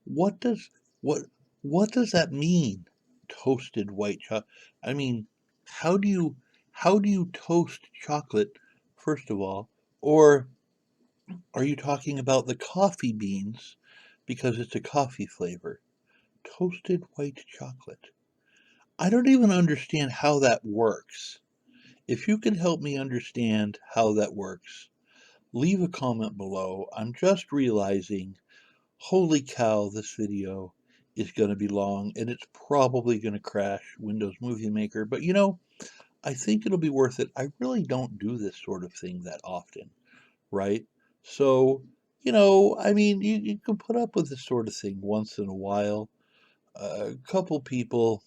what does what what does that mean? Toasted white chocolate. I mean, how do you how do you toast chocolate, first of all? Or are you talking about the coffee beans because it's a coffee flavor? Toasted white chocolate. I don't even understand how that works. If you can help me understand how that works, leave a comment below. I'm just realizing, holy cow, this video is going to be long and it's probably going to crash Windows Movie Maker. But you know, I think it'll be worth it. I really don't do this sort of thing that often, right? So, you know, I mean, you can put up with this sort of thing once in a while. A couple people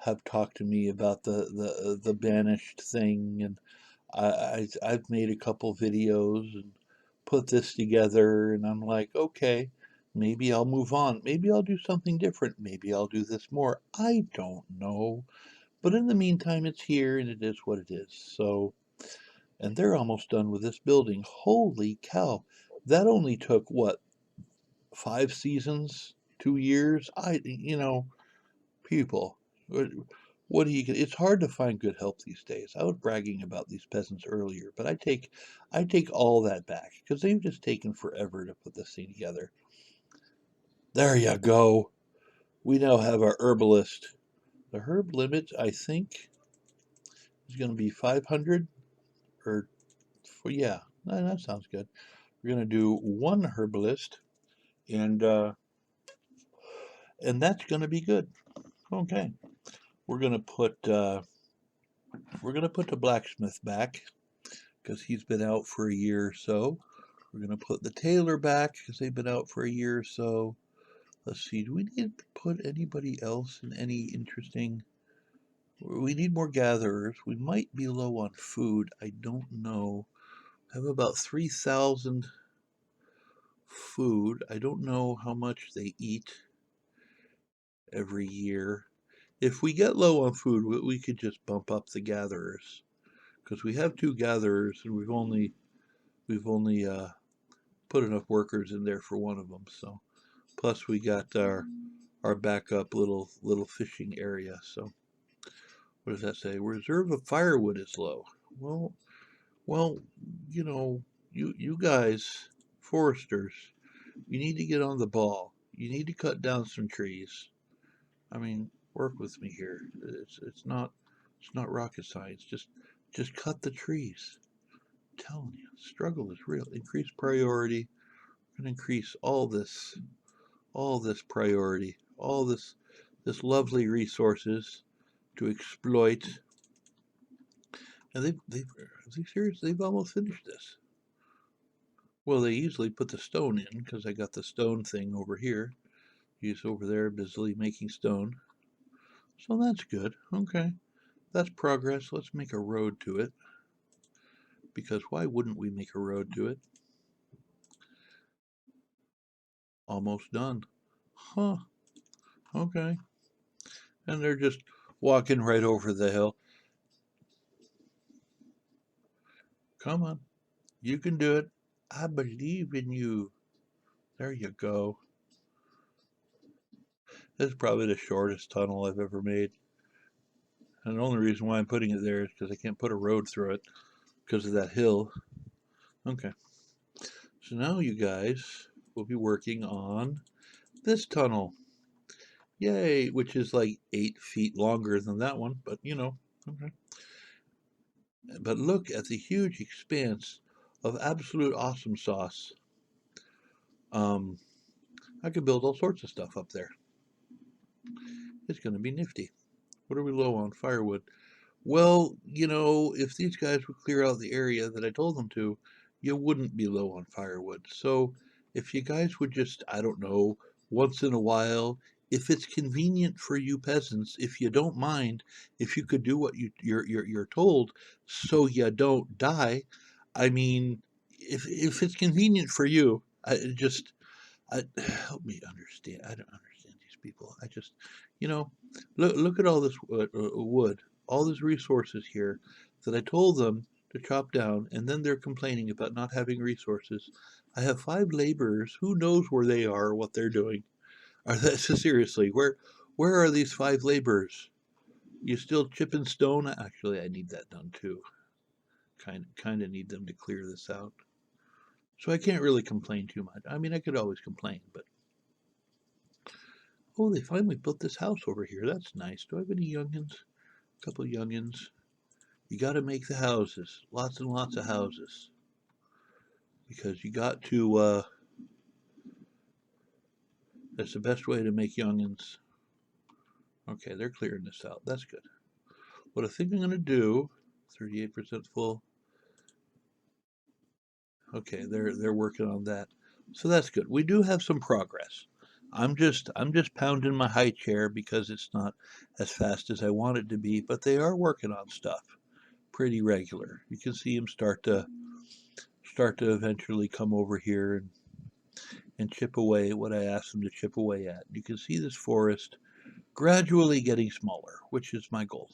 have talked to me about the Banished thing, and I've made a couple videos and put this together, and I'm like, okay, maybe I'll move on. Maybe I'll do something different. Maybe I'll do this more. I don't know. But in the meantime, it's here and it is what it is. So, and they're almost done with this building. Holy cow. That only took what, 5 seasons? 2 years? People. What what do you get? It's hard to find good help these days. I was bragging about these peasants earlier, but I take all that back because they've just taken forever to put this thing together. There you go. We now have our herbalist. The herb limit, I think, is going to be 500 or yeah, that sounds good. We're going to do one herbalist and uh and that's going to be good. Okay. We're going to put the blacksmith back because he's been out for a year or so. We're going to put the tailor back because they've been out for a year or so. Let's see, do we need to put anybody else in any interesting... We need more gatherers. We might be low on food. I don't know. I have about 3,000 food. I don't know how much they eat every year. If we get low on food, we could just bump up the gatherers because we have 2 gatherers and we've only put enough workers in there for one of them. So plus we got our backup little fishing area. So what does that say? Reserve of firewood is low. Well, well, you know, you guys, foresters, you need to get on the ball. You need to cut down some trees. I mean, work with me here. It's not rocket science. Just cut the trees. I'm telling you, struggle is real. Increase priority. We're gonna increase all this priority, all this lovely resources to exploit. And are they serious? They've almost finished this. Well, they easily put the stone in because I got the stone thing over here. He's over there busily making stone. So that's good. Okay. That's progress. Let's make a road to it. Because why wouldn't we make a road to it? Almost done. Huh. Okay. And they're just walking right over the hill. Come on. You can do it. I believe in you. There you go. This is probably the shortest tunnel I've ever made. And the only reason why I'm putting it there is because I can't put a road through it because of that hill. Okay. So now you guys will be working on this tunnel. Yay, which is like 8 feet longer than that one, but you know, okay. But look at the huge expanse of absolute awesome sauce. Um, I could build all sorts of stuff up there. It's going to be nifty. What are we low on? Firewood. Well, you know, if these guys would clear out the area that I told them to, you wouldn't be low on firewood. So if you guys would just, I don't know, once in a while, if it's convenient for you peasants, if you don't mind, if you could do what you're told, so you don't die. I mean, if it's convenient for you, help me understand. I don't understand these people. You know, look at all this wood, all these resources here that I told them to chop down, and then they're complaining about not having resources. I have 5 laborers. Who knows where they are or what they're doing? Are that seriously? Where are these 5 laborers? You still chipping stone? Actually, I need that done too. Kind of need them to clear this out. So I can't really complain too much. I mean, I could always complain, but oh, they finally built this house over here. That's nice. Do I have any youngins? A couple of youngins. You got to make the houses. Lots and lots of houses. Because you got to, that's the best way to make youngins. Okay, they're clearing this out. That's good. What I think I'm going to do, 38% full. Okay, they're working on that. So that's good. We do have some progress. I'm just pounding my high chair because it's not as fast as I want it to be, but they are working on stuff pretty regular. You can see them start to eventually come over here and chip away at what I asked them to chip away at. You can see this forest gradually getting smaller, which is my goal.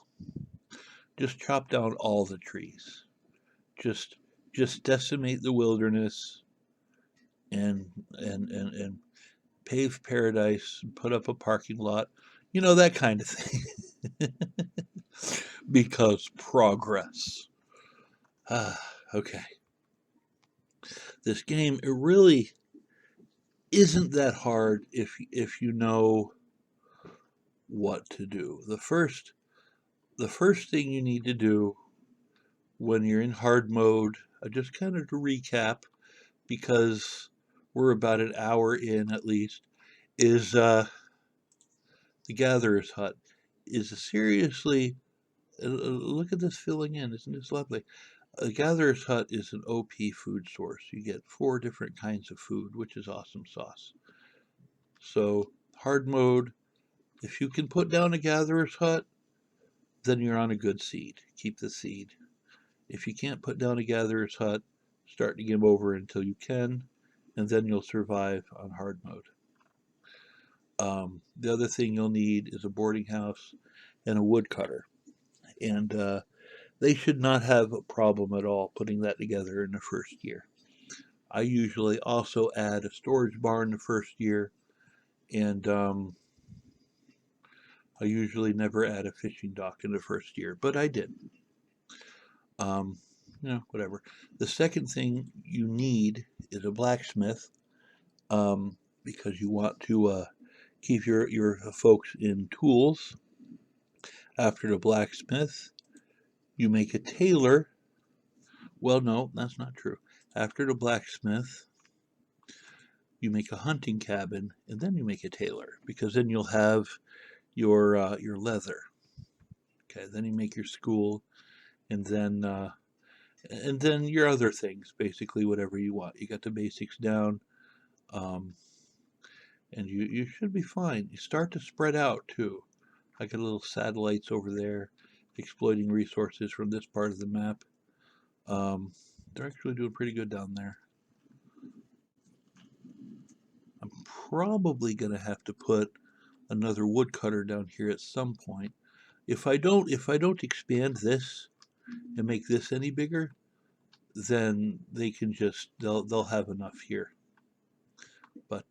Just chop down all the trees. Just just decimate the wilderness and pave paradise, put up a parking lot, that kind of thing. Because progress. Okay. This game, it really isn't that hard if you know what to do. The first thing you need to do when you're in hard mode, just kind of to recap, because we're about an hour in at least, is the Gatherer's Hut. Is seriously, look at this filling in, isn't this lovely? A Gatherer's Hut is an OP food source. You get 4 different kinds of food, which is awesome sauce. So, hard mode, if you can put down a Gatherer's Hut, then you're on a good seed. Keep the seed. If you can't put down a Gatherer's Hut, start the game over until you can, and then you'll survive on hard mode. The other thing you'll need is a boarding house and a woodcutter. And they should not have a problem at all putting that together in the first year. I usually also add a storage barn the first year, and I usually never add a fishing dock in the first year, but I did. Whatever. The second thing you need is a blacksmith, because you want to keep your folks in tools. After the blacksmith, you make a tailor. Well, no, that's not true. After the blacksmith, you make a hunting cabin, and then you make a tailor, because then you'll have your leather. Okay, then you make your school, and then your other things, basically whatever you want. You got the basics down, and you should be fine. You start to spread out too. I got little satellites over there, exploiting resources from this part of the map. They're actually doing pretty good down there. I'm probably gonna have to put another woodcutter down here at some point. If I don't expand this and make this any bigger, then they can they'll have enough here. But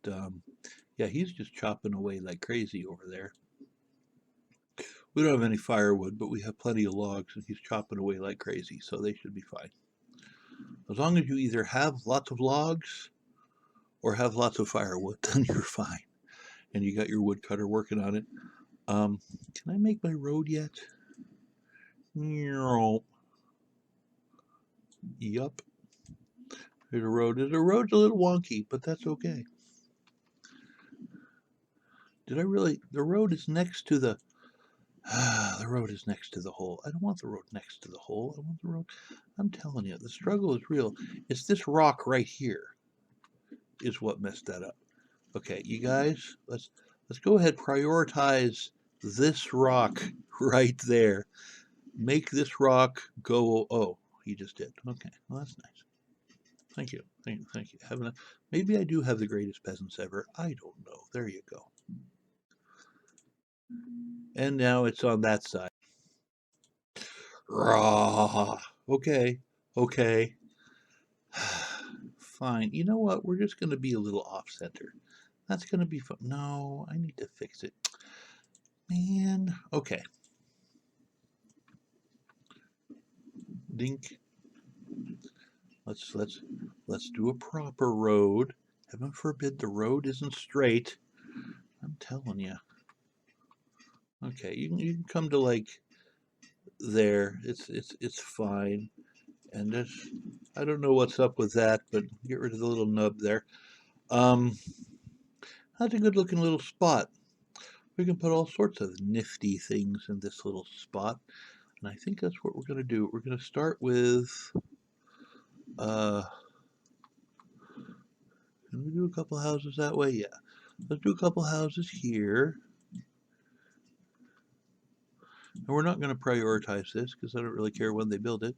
yeah, he's just chopping away like crazy over there. We don't have any firewood, but we have plenty of logs, and he's chopping away like crazy, so they should be fine. As long as you either have lots of logs or have lots of firewood, then you're fine. And you got your woodcutter working on it. Can I make my road yet? Yup. There's a road. The road's a little wonky, but that's okay. Did I really? The road is next to the... the road is next to the hole. I don't want the road next to the hole. I want the road... I'm telling you, the struggle is real. It's this rock right here is what messed that up. Okay, you guys, Let's go ahead, prioritize this rock right there. Make this rock go, oh, he just did. Okay, well, that's nice. Thank you, thank you, thank you. Maybe I do have the greatest peasants ever. I don't know. There you go. And now it's on that side. Rah. Okay, okay. Fine. You know what? We're just going to be a little off-center. That's going to be fun. No, I need to fix it. Man. Okay. Dink. Let's do a proper road. Heaven forbid the road isn't straight. I'm telling you. Okay, you can come to like there. It's fine. And this, I don't know what's up with that, but get rid of the little nub there. That's a good looking little spot. We can put all sorts of nifty things in this little spot. And I think that's what we're going to do. We're going to start with, can we do a couple houses that way? Yeah. Let's do a couple houses here. And we're not going to prioritize this because I don't really care when they build it.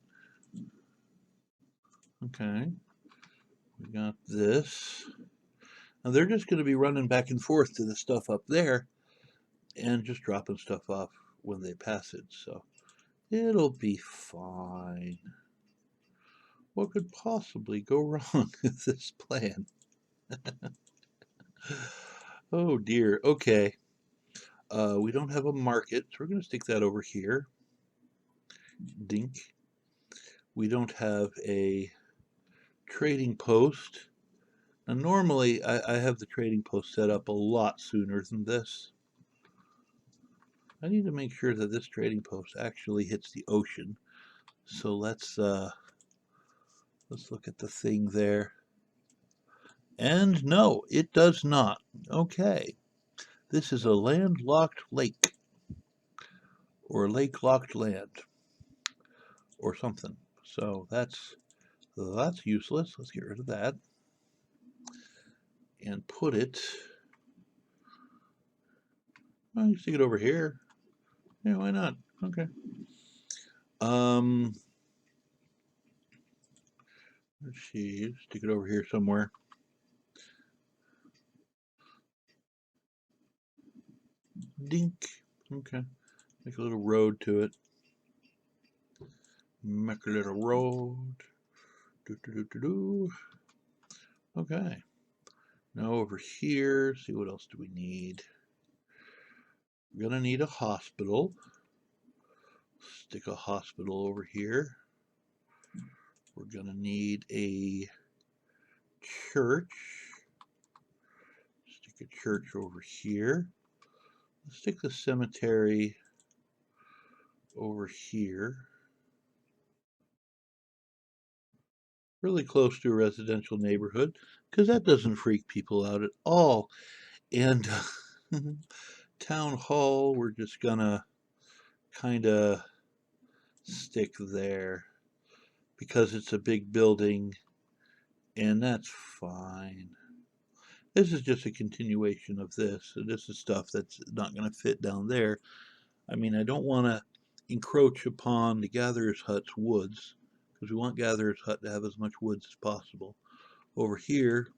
Okay. We got this. Now they're just going to be running back and forth to the stuff up there and just dropping stuff off when they pass it. So it'll be fine. What could possibly go wrong with this plan? Oh dear. Okay. We don't have a market, so we're going to stick that over here. Dink. We don't have a trading post. Now normally I have the trading post set up a lot sooner than this. I need to make sure that this trading post actually hits the ocean. So let's look at the thing there. And no, it does not. Okay. This is a landlocked lake. Or lake-locked land. Or something. So that's useless. Let's get rid of that. And put it, well, you stick it over here. Yeah, why not? Okay. Let's see, stick it over here somewhere. Dink. Okay. Make a little road to it. Make a little road. Do. Okay. Now over here, see what else do we need? We're gonna need a hospital. Stick a hospital over here. We're gonna need a church. Stick a church over here. Let's stick the cemetery over here. Really close to a residential neighborhood, because that doesn't freak people out at all. And town hall, we're just gonna kind of stick there because it's a big building, and that's fine. This is just a continuation of this. So this is stuff that's not going to fit down there. I mean, I don't want to encroach upon the Gatherer's Hut's woods, because we want Gatherer's Hut to have as much woods as possible. Over here,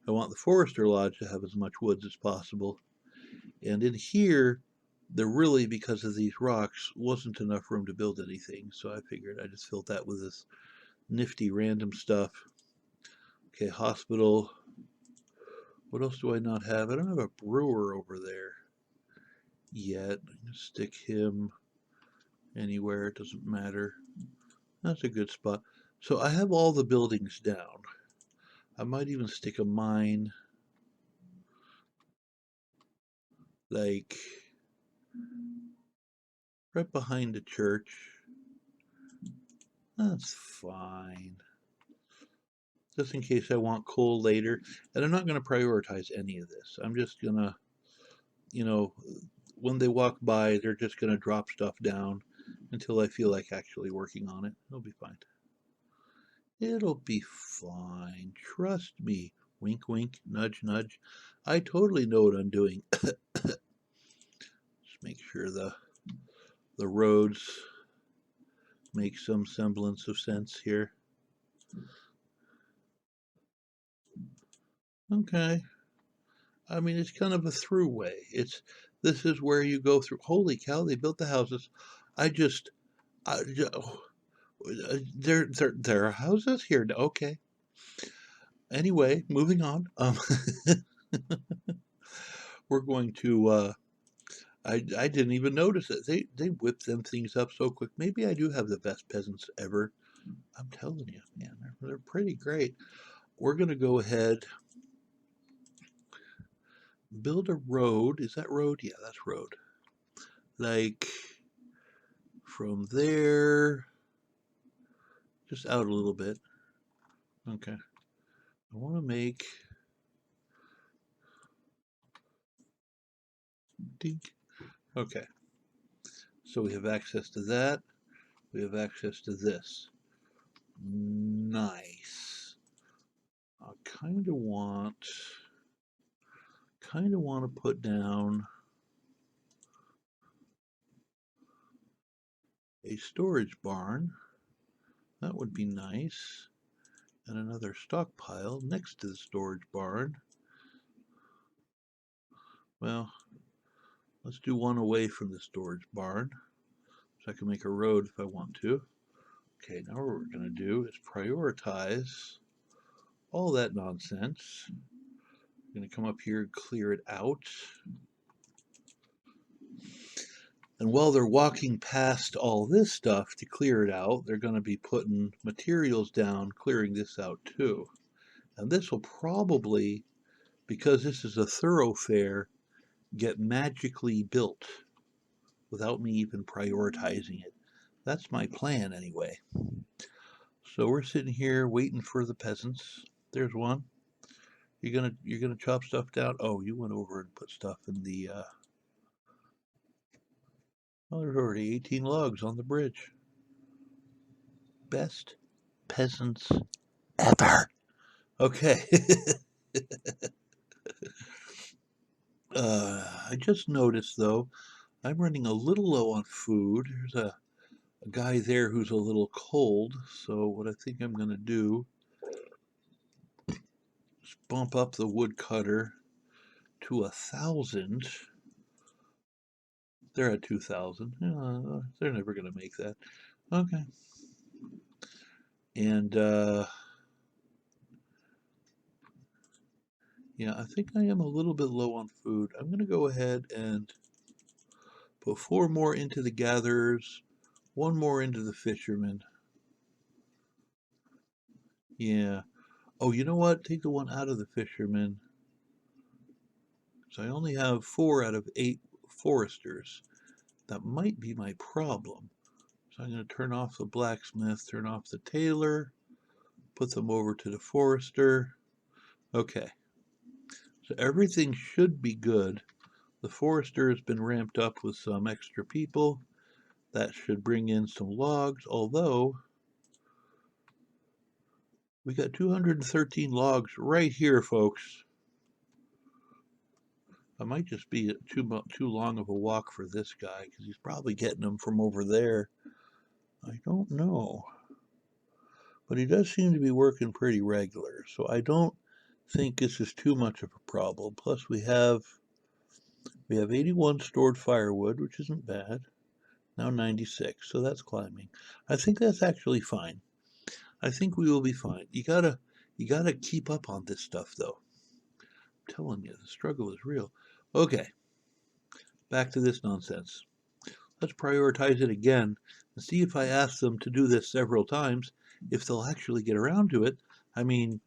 I want the Forester Lodge to have as much woods as possible. And in here, there really, because of these rocks, wasn't enough room to build anything. So I figured I'd just fill that with this nifty random stuff. Okay, hospital. What else do I not have? I don't have a brewer over there yet. I'm gonna stick him anywhere, it doesn't matter. That's a good spot. So I have all the buildings down. I might even stick a mine like right behind the church. That's fine. Just in case I want coal later. And I'm not going to prioritize any of this. I'm just going to, you know, when they walk by, they're just going to drop stuff down until I feel like actually working on it. It'll be fine. It'll be fine. Trust me. Wink, wink, nudge, nudge. I totally know what I'm doing. Just make sure the roads make some semblance of sense here. Okay. I mean, it's kind of a throughway. This is where you go through. Holy cow, they built the houses. I just, oh, there are houses here. Okay. Anyway, moving on. We're going to, I didn't even notice it. They whip them things up so quick. Maybe I do have the best peasants ever. I'm telling you, man, they're pretty great. We're going to go ahead, build a road. Is that road? Yeah, that's road. Like from there, just out a little bit. Okay. I want to make dink. Okay. So we have access to that. We have access to this. Nice. I kind of want to put down a storage barn. That would be nice. And another stockpile next to the storage barn. Well, let's do one away from the storage barn, so I can make a road if I want to. Okay, now what we're going to do is prioritize all that nonsense. I'm going to come up here and clear it out. And while they're walking past all this stuff to clear it out, they're going to be putting materials down, clearing this out too. And this will probably, because this is a thoroughfare, get magically built without me even prioritizing it. That's my plan anyway. So we're sitting here waiting for the peasants. There's one. You're gonna chop stuff down. Oh, you went over and put stuff in the. Oh, there's already 18 logs on the bridge. Best peasants ever. Okay. I just noticed though, I'm running a little low on food. There's a guy there who's a little cold. So what I think I'm gonna do is bump up the woodcutter to 1,000. They're at 2,000. They're never gonna make that. Okay. And yeah, I think I am a little bit low on food. I'm gonna go ahead and put 4 more into the gatherers, 1 more into the fishermen. Yeah. Oh, you know what? Take the one out of the fishermen. So I only have 4 out of 8 foresters. That might be my problem. So I'm going to turn off the blacksmith, turn off the tailor, put them over to the forester. Okay. So everything should be good. The forester has been ramped up with some extra people. That should bring in some logs, although we got 213 logs right here, folks. I might just be too long of a walk for this guy because he's probably getting them from over there. I don't know. But he does seem to be working pretty regular, so I don't think this is too much of a problem. Plus we have 81 stored firewood, which isn't bad. Now 96, so that's climbing. I think that's actually fine. I think we will be fine. You gotta keep up on this stuff though. I'm telling you, the struggle is real. Okay, back to this nonsense. Let's prioritize it again and see if I ask them to do this several times, if they'll actually get around to it. I mean,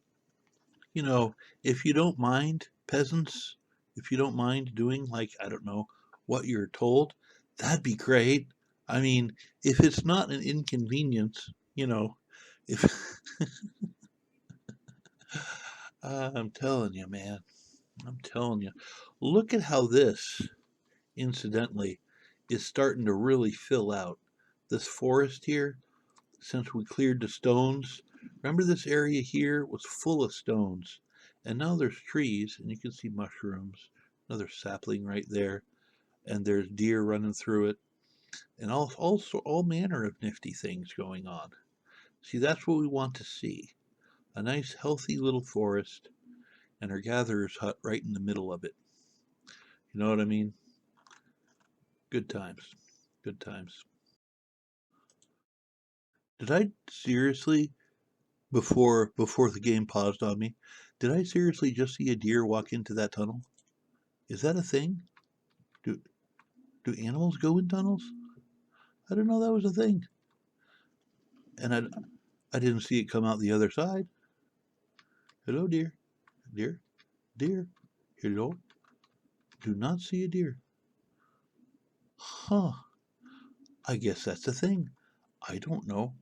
you know, if you don't mind, peasants, if you don't mind doing, like, I don't know, what you're told, that'd be great. I mean, if it's not an inconvenience, you know, if I'm telling you, man, I'm telling you. Look at how this, incidentally, is starting to really fill out. This forest here, since we cleared the stones, remember this area here was full of stones. And now there's trees, and you can see mushrooms, another sapling right there, and there's deer running through it, and all manner of nifty things going on. See, that's what we want to see. A nice, healthy little forest, and our gatherer's hut right in the middle of it. You know what I mean? Good times. Good times. Did I seriously, before the game paused on me, did I seriously just see a deer walk into that tunnel? Is that a thing? Do do animals go in tunnels? I didn't know that was a thing. And I didn't see it come out the other side. Hello, deer. Deer. Deer. Hello. Do not see a deer. Huh. I guess that's a thing. I don't know.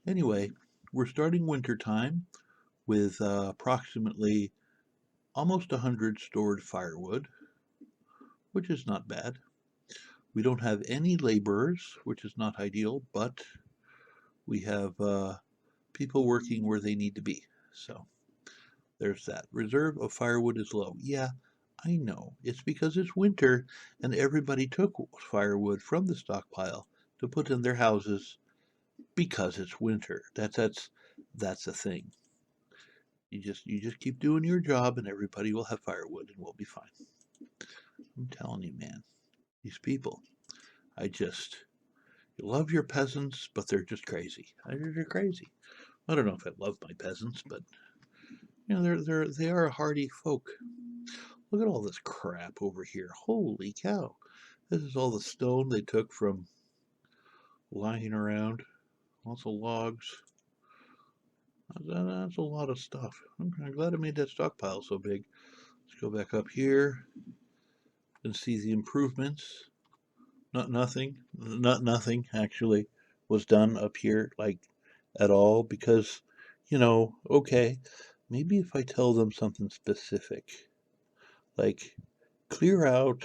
Anyway, we're starting winter time with approximately almost 100 stored firewood, which is not bad. We don't have any laborers, which is not ideal, but we have people working where they need to be. So there's that. Reserve of firewood is low. Yeah, I know. It's because it's winter and everybody took firewood from the stockpile to put in their houses because it's winter. That's a thing. You just keep doing your job and everybody will have firewood and we'll be fine. I'm telling you, man. These people. You love your peasants, but they're just crazy. They're crazy. I don't know if I love my peasants, but they are a hardy folk. Look at all this crap over here. Holy cow. This is all the stone they took from lying around. Lots of logs. That's a lot of stuff. I'm glad I made that stockpile so big. Let's go back up here and see the improvements. Nothing actually was done up here, like, at all, because, okay, maybe if I tell them something specific, like, clear out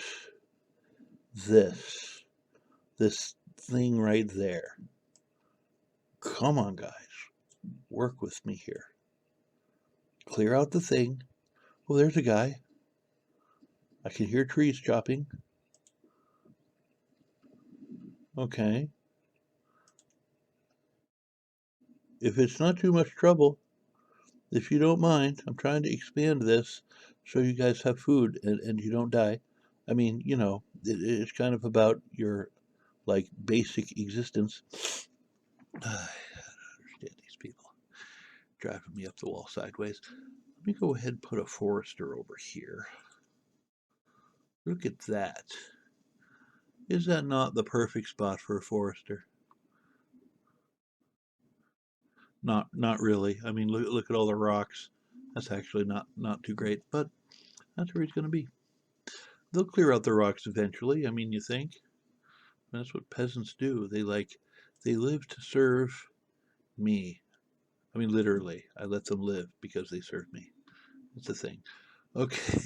this thing right there. Come on, guys, work with me here. Clear out the thing. Oh, there's a guy. I can hear trees chopping. Okay. If it's not too much trouble, if you don't mind, I'm trying to expand this so you guys have food and you don't die. I mean, it's kind of about your, like, basic existence. I don't understand these people driving me up the wall sideways. Let me go ahead and put a forester over here. Look at that. Is that not the perfect spot for a forester? Not really. I mean, look at all the rocks. That's actually not too great, but that's where he's going to be. They'll clear out the rocks eventually. I mean, you think? That's what peasants do. They live to serve me. I mean, literally, I let them live because they serve me. That's the thing. Okay.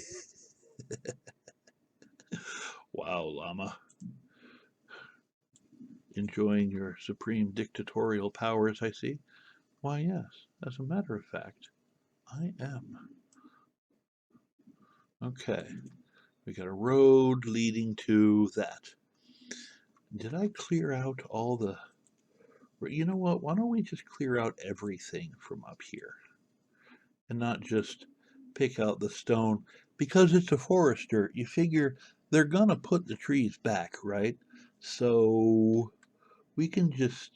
Wow, Llama. Enjoying your supreme dictatorial powers, I see. Why, yes, as a matter of fact, I am. Okay. We got a road leading to that. Did I clear out all the... You know what? Why don't we just clear out everything from up here? And not just pick out the stone. Because it's a forester, you figure they're gonna put the trees back, right? So we can just,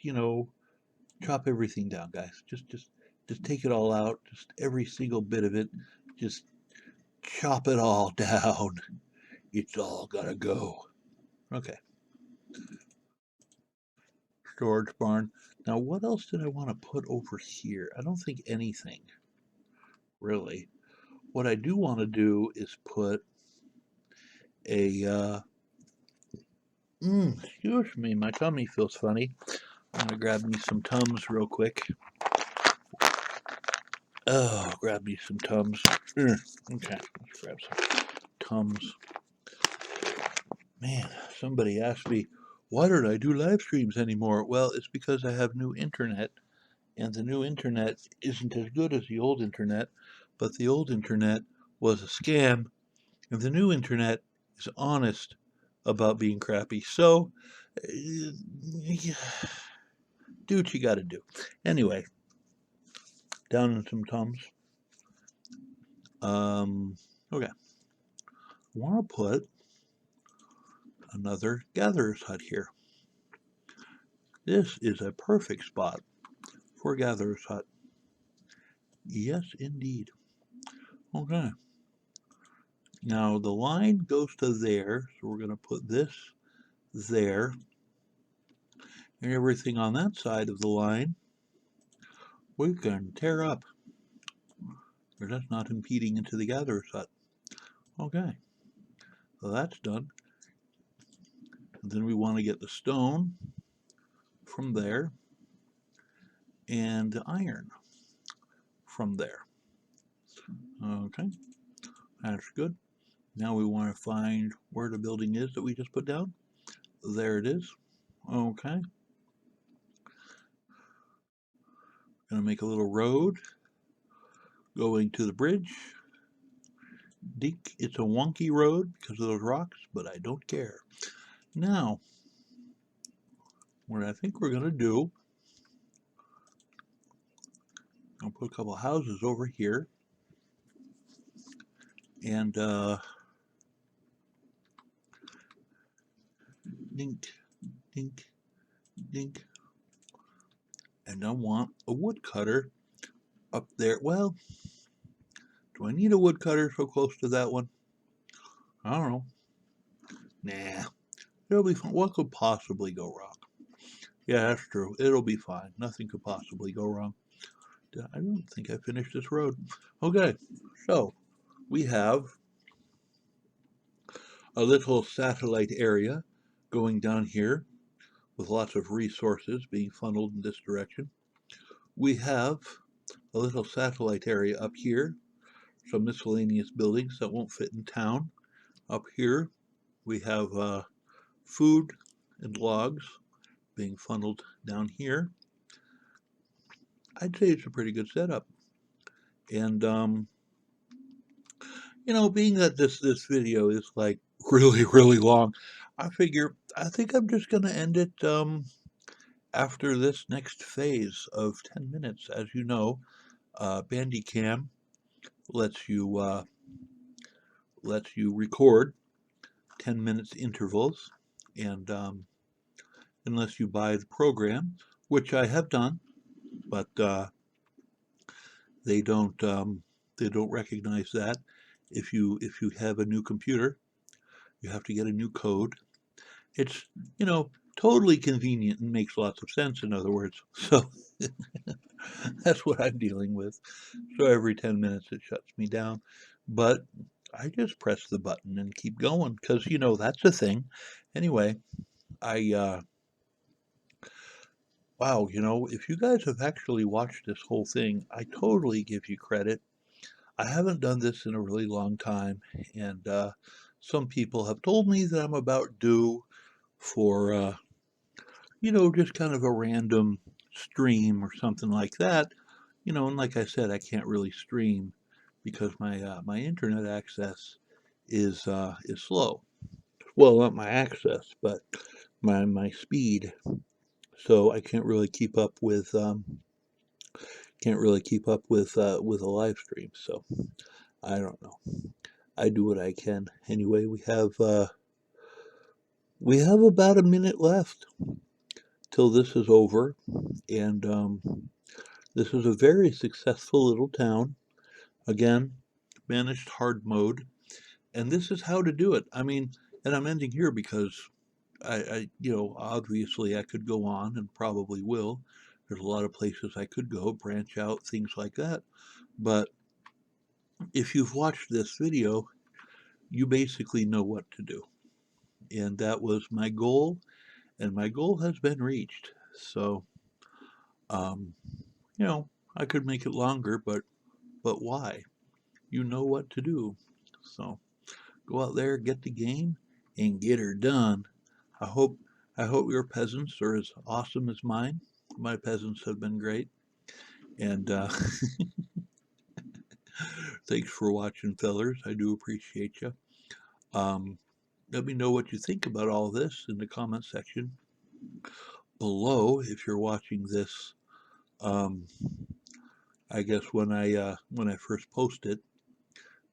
chop everything down, guys. Just take it all out. Just every single bit of it. Just chop it all down. It's all gotta go. Okay. Storage barn. Now, what else did I want to put over here? I don't think anything, really. What I do want to do is put a, excuse me, my tummy feels funny. I'm gonna grab me some Tums real quick. Oh, grab me some Tums. Okay, let's grab some Tums. Man, somebody asked me, why don't I do live streams anymore? Well, it's because I have new internet, and the new internet isn't as good as the old internet, but the old internet was a scam, and the new internet is honest about being crappy. So, do what you gotta do. Anyway, down in some Tums. Okay. I want to put another gatherer's hut here. This is a perfect spot for a gatherer's hut. Yes, indeed. Okay. Now the line goes to there, so we're going to put this there, and everything on that side of the line we can tear up, because that's not impeding into the gatherer's hut. Okay, so that's done. And then we want to get the stone from there and the iron from there. Okay, that's good. Now we want to find where the building is that we just put down. There it is. Okay. Gonna make a little road going to the bridge. Dink, it's a wonky road because of those rocks, but I don't care. Now, what I think we're gonna do, I'll put a couple houses over here, and dink, dink, dink, and I want a woodcutter up there. Well, do I need a woodcutter so close to that one? I don't know. Nah, it'll be fine. What could possibly go wrong? Yeah, that's true. It'll be fine. Nothing could possibly go wrong. I don't think I finished this road. Okay, so we have a little satellite area going down here with lots of resources being funneled in this direction. We have a little satellite area up here, some miscellaneous buildings that won't fit in town. Up here we have food and logs being funneled down here. I'd say it's a pretty good setup. And you know, being that this video is like really long, I think I'm just gonna end it after this next phase of 10 minutes. As you know, Bandicam lets you record 10 minutes intervals, and unless you buy the program, which I have done, but they don't recognize that. If you have a new computer, you have to get a new code. It's, you know, totally convenient and makes lots of sense, in other words. So that's what I'm dealing with. So every 10 minutes it shuts me down. But I just press the button and keep going, because, you know, that's a thing. Anyway, wow, you know, if you guys have actually watched this whole thing, I totally give you credit. I haven't done this in a really long time, and some people have told me that I'm about due for, you know, just kind of a random stream or something like that. You know, and like I said, I can't really stream because my internet access is slow. Well, not my access, but my speed. So I can't really keep up with with a live stream. So I don't know. I do what I can. Anyway, we have about a minute left till this is over, and this is a very successful little town. Again, Banished hard mode, and this is how to do it. I mean, and I'm ending here because you know, obviously I could go on and probably will. There's a lot of places I could go, branch out, things like that. But if you've watched this video, you basically know what to do. And that was my goal, and my goal has been reached. So, you know, I could make it longer, but why? You know what to do. So, go out there, get the game, and get her done. I hope your peasants are as awesome as mine. My peasants have been great, and Thanks for watching, fellers. I do appreciate you. Let me know what you think about all this in the comment section below if you're watching this. I guess when I first post it,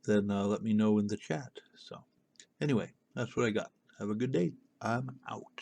then let me know in the chat. So anyway, that's what I got. Have a good day. I'm out.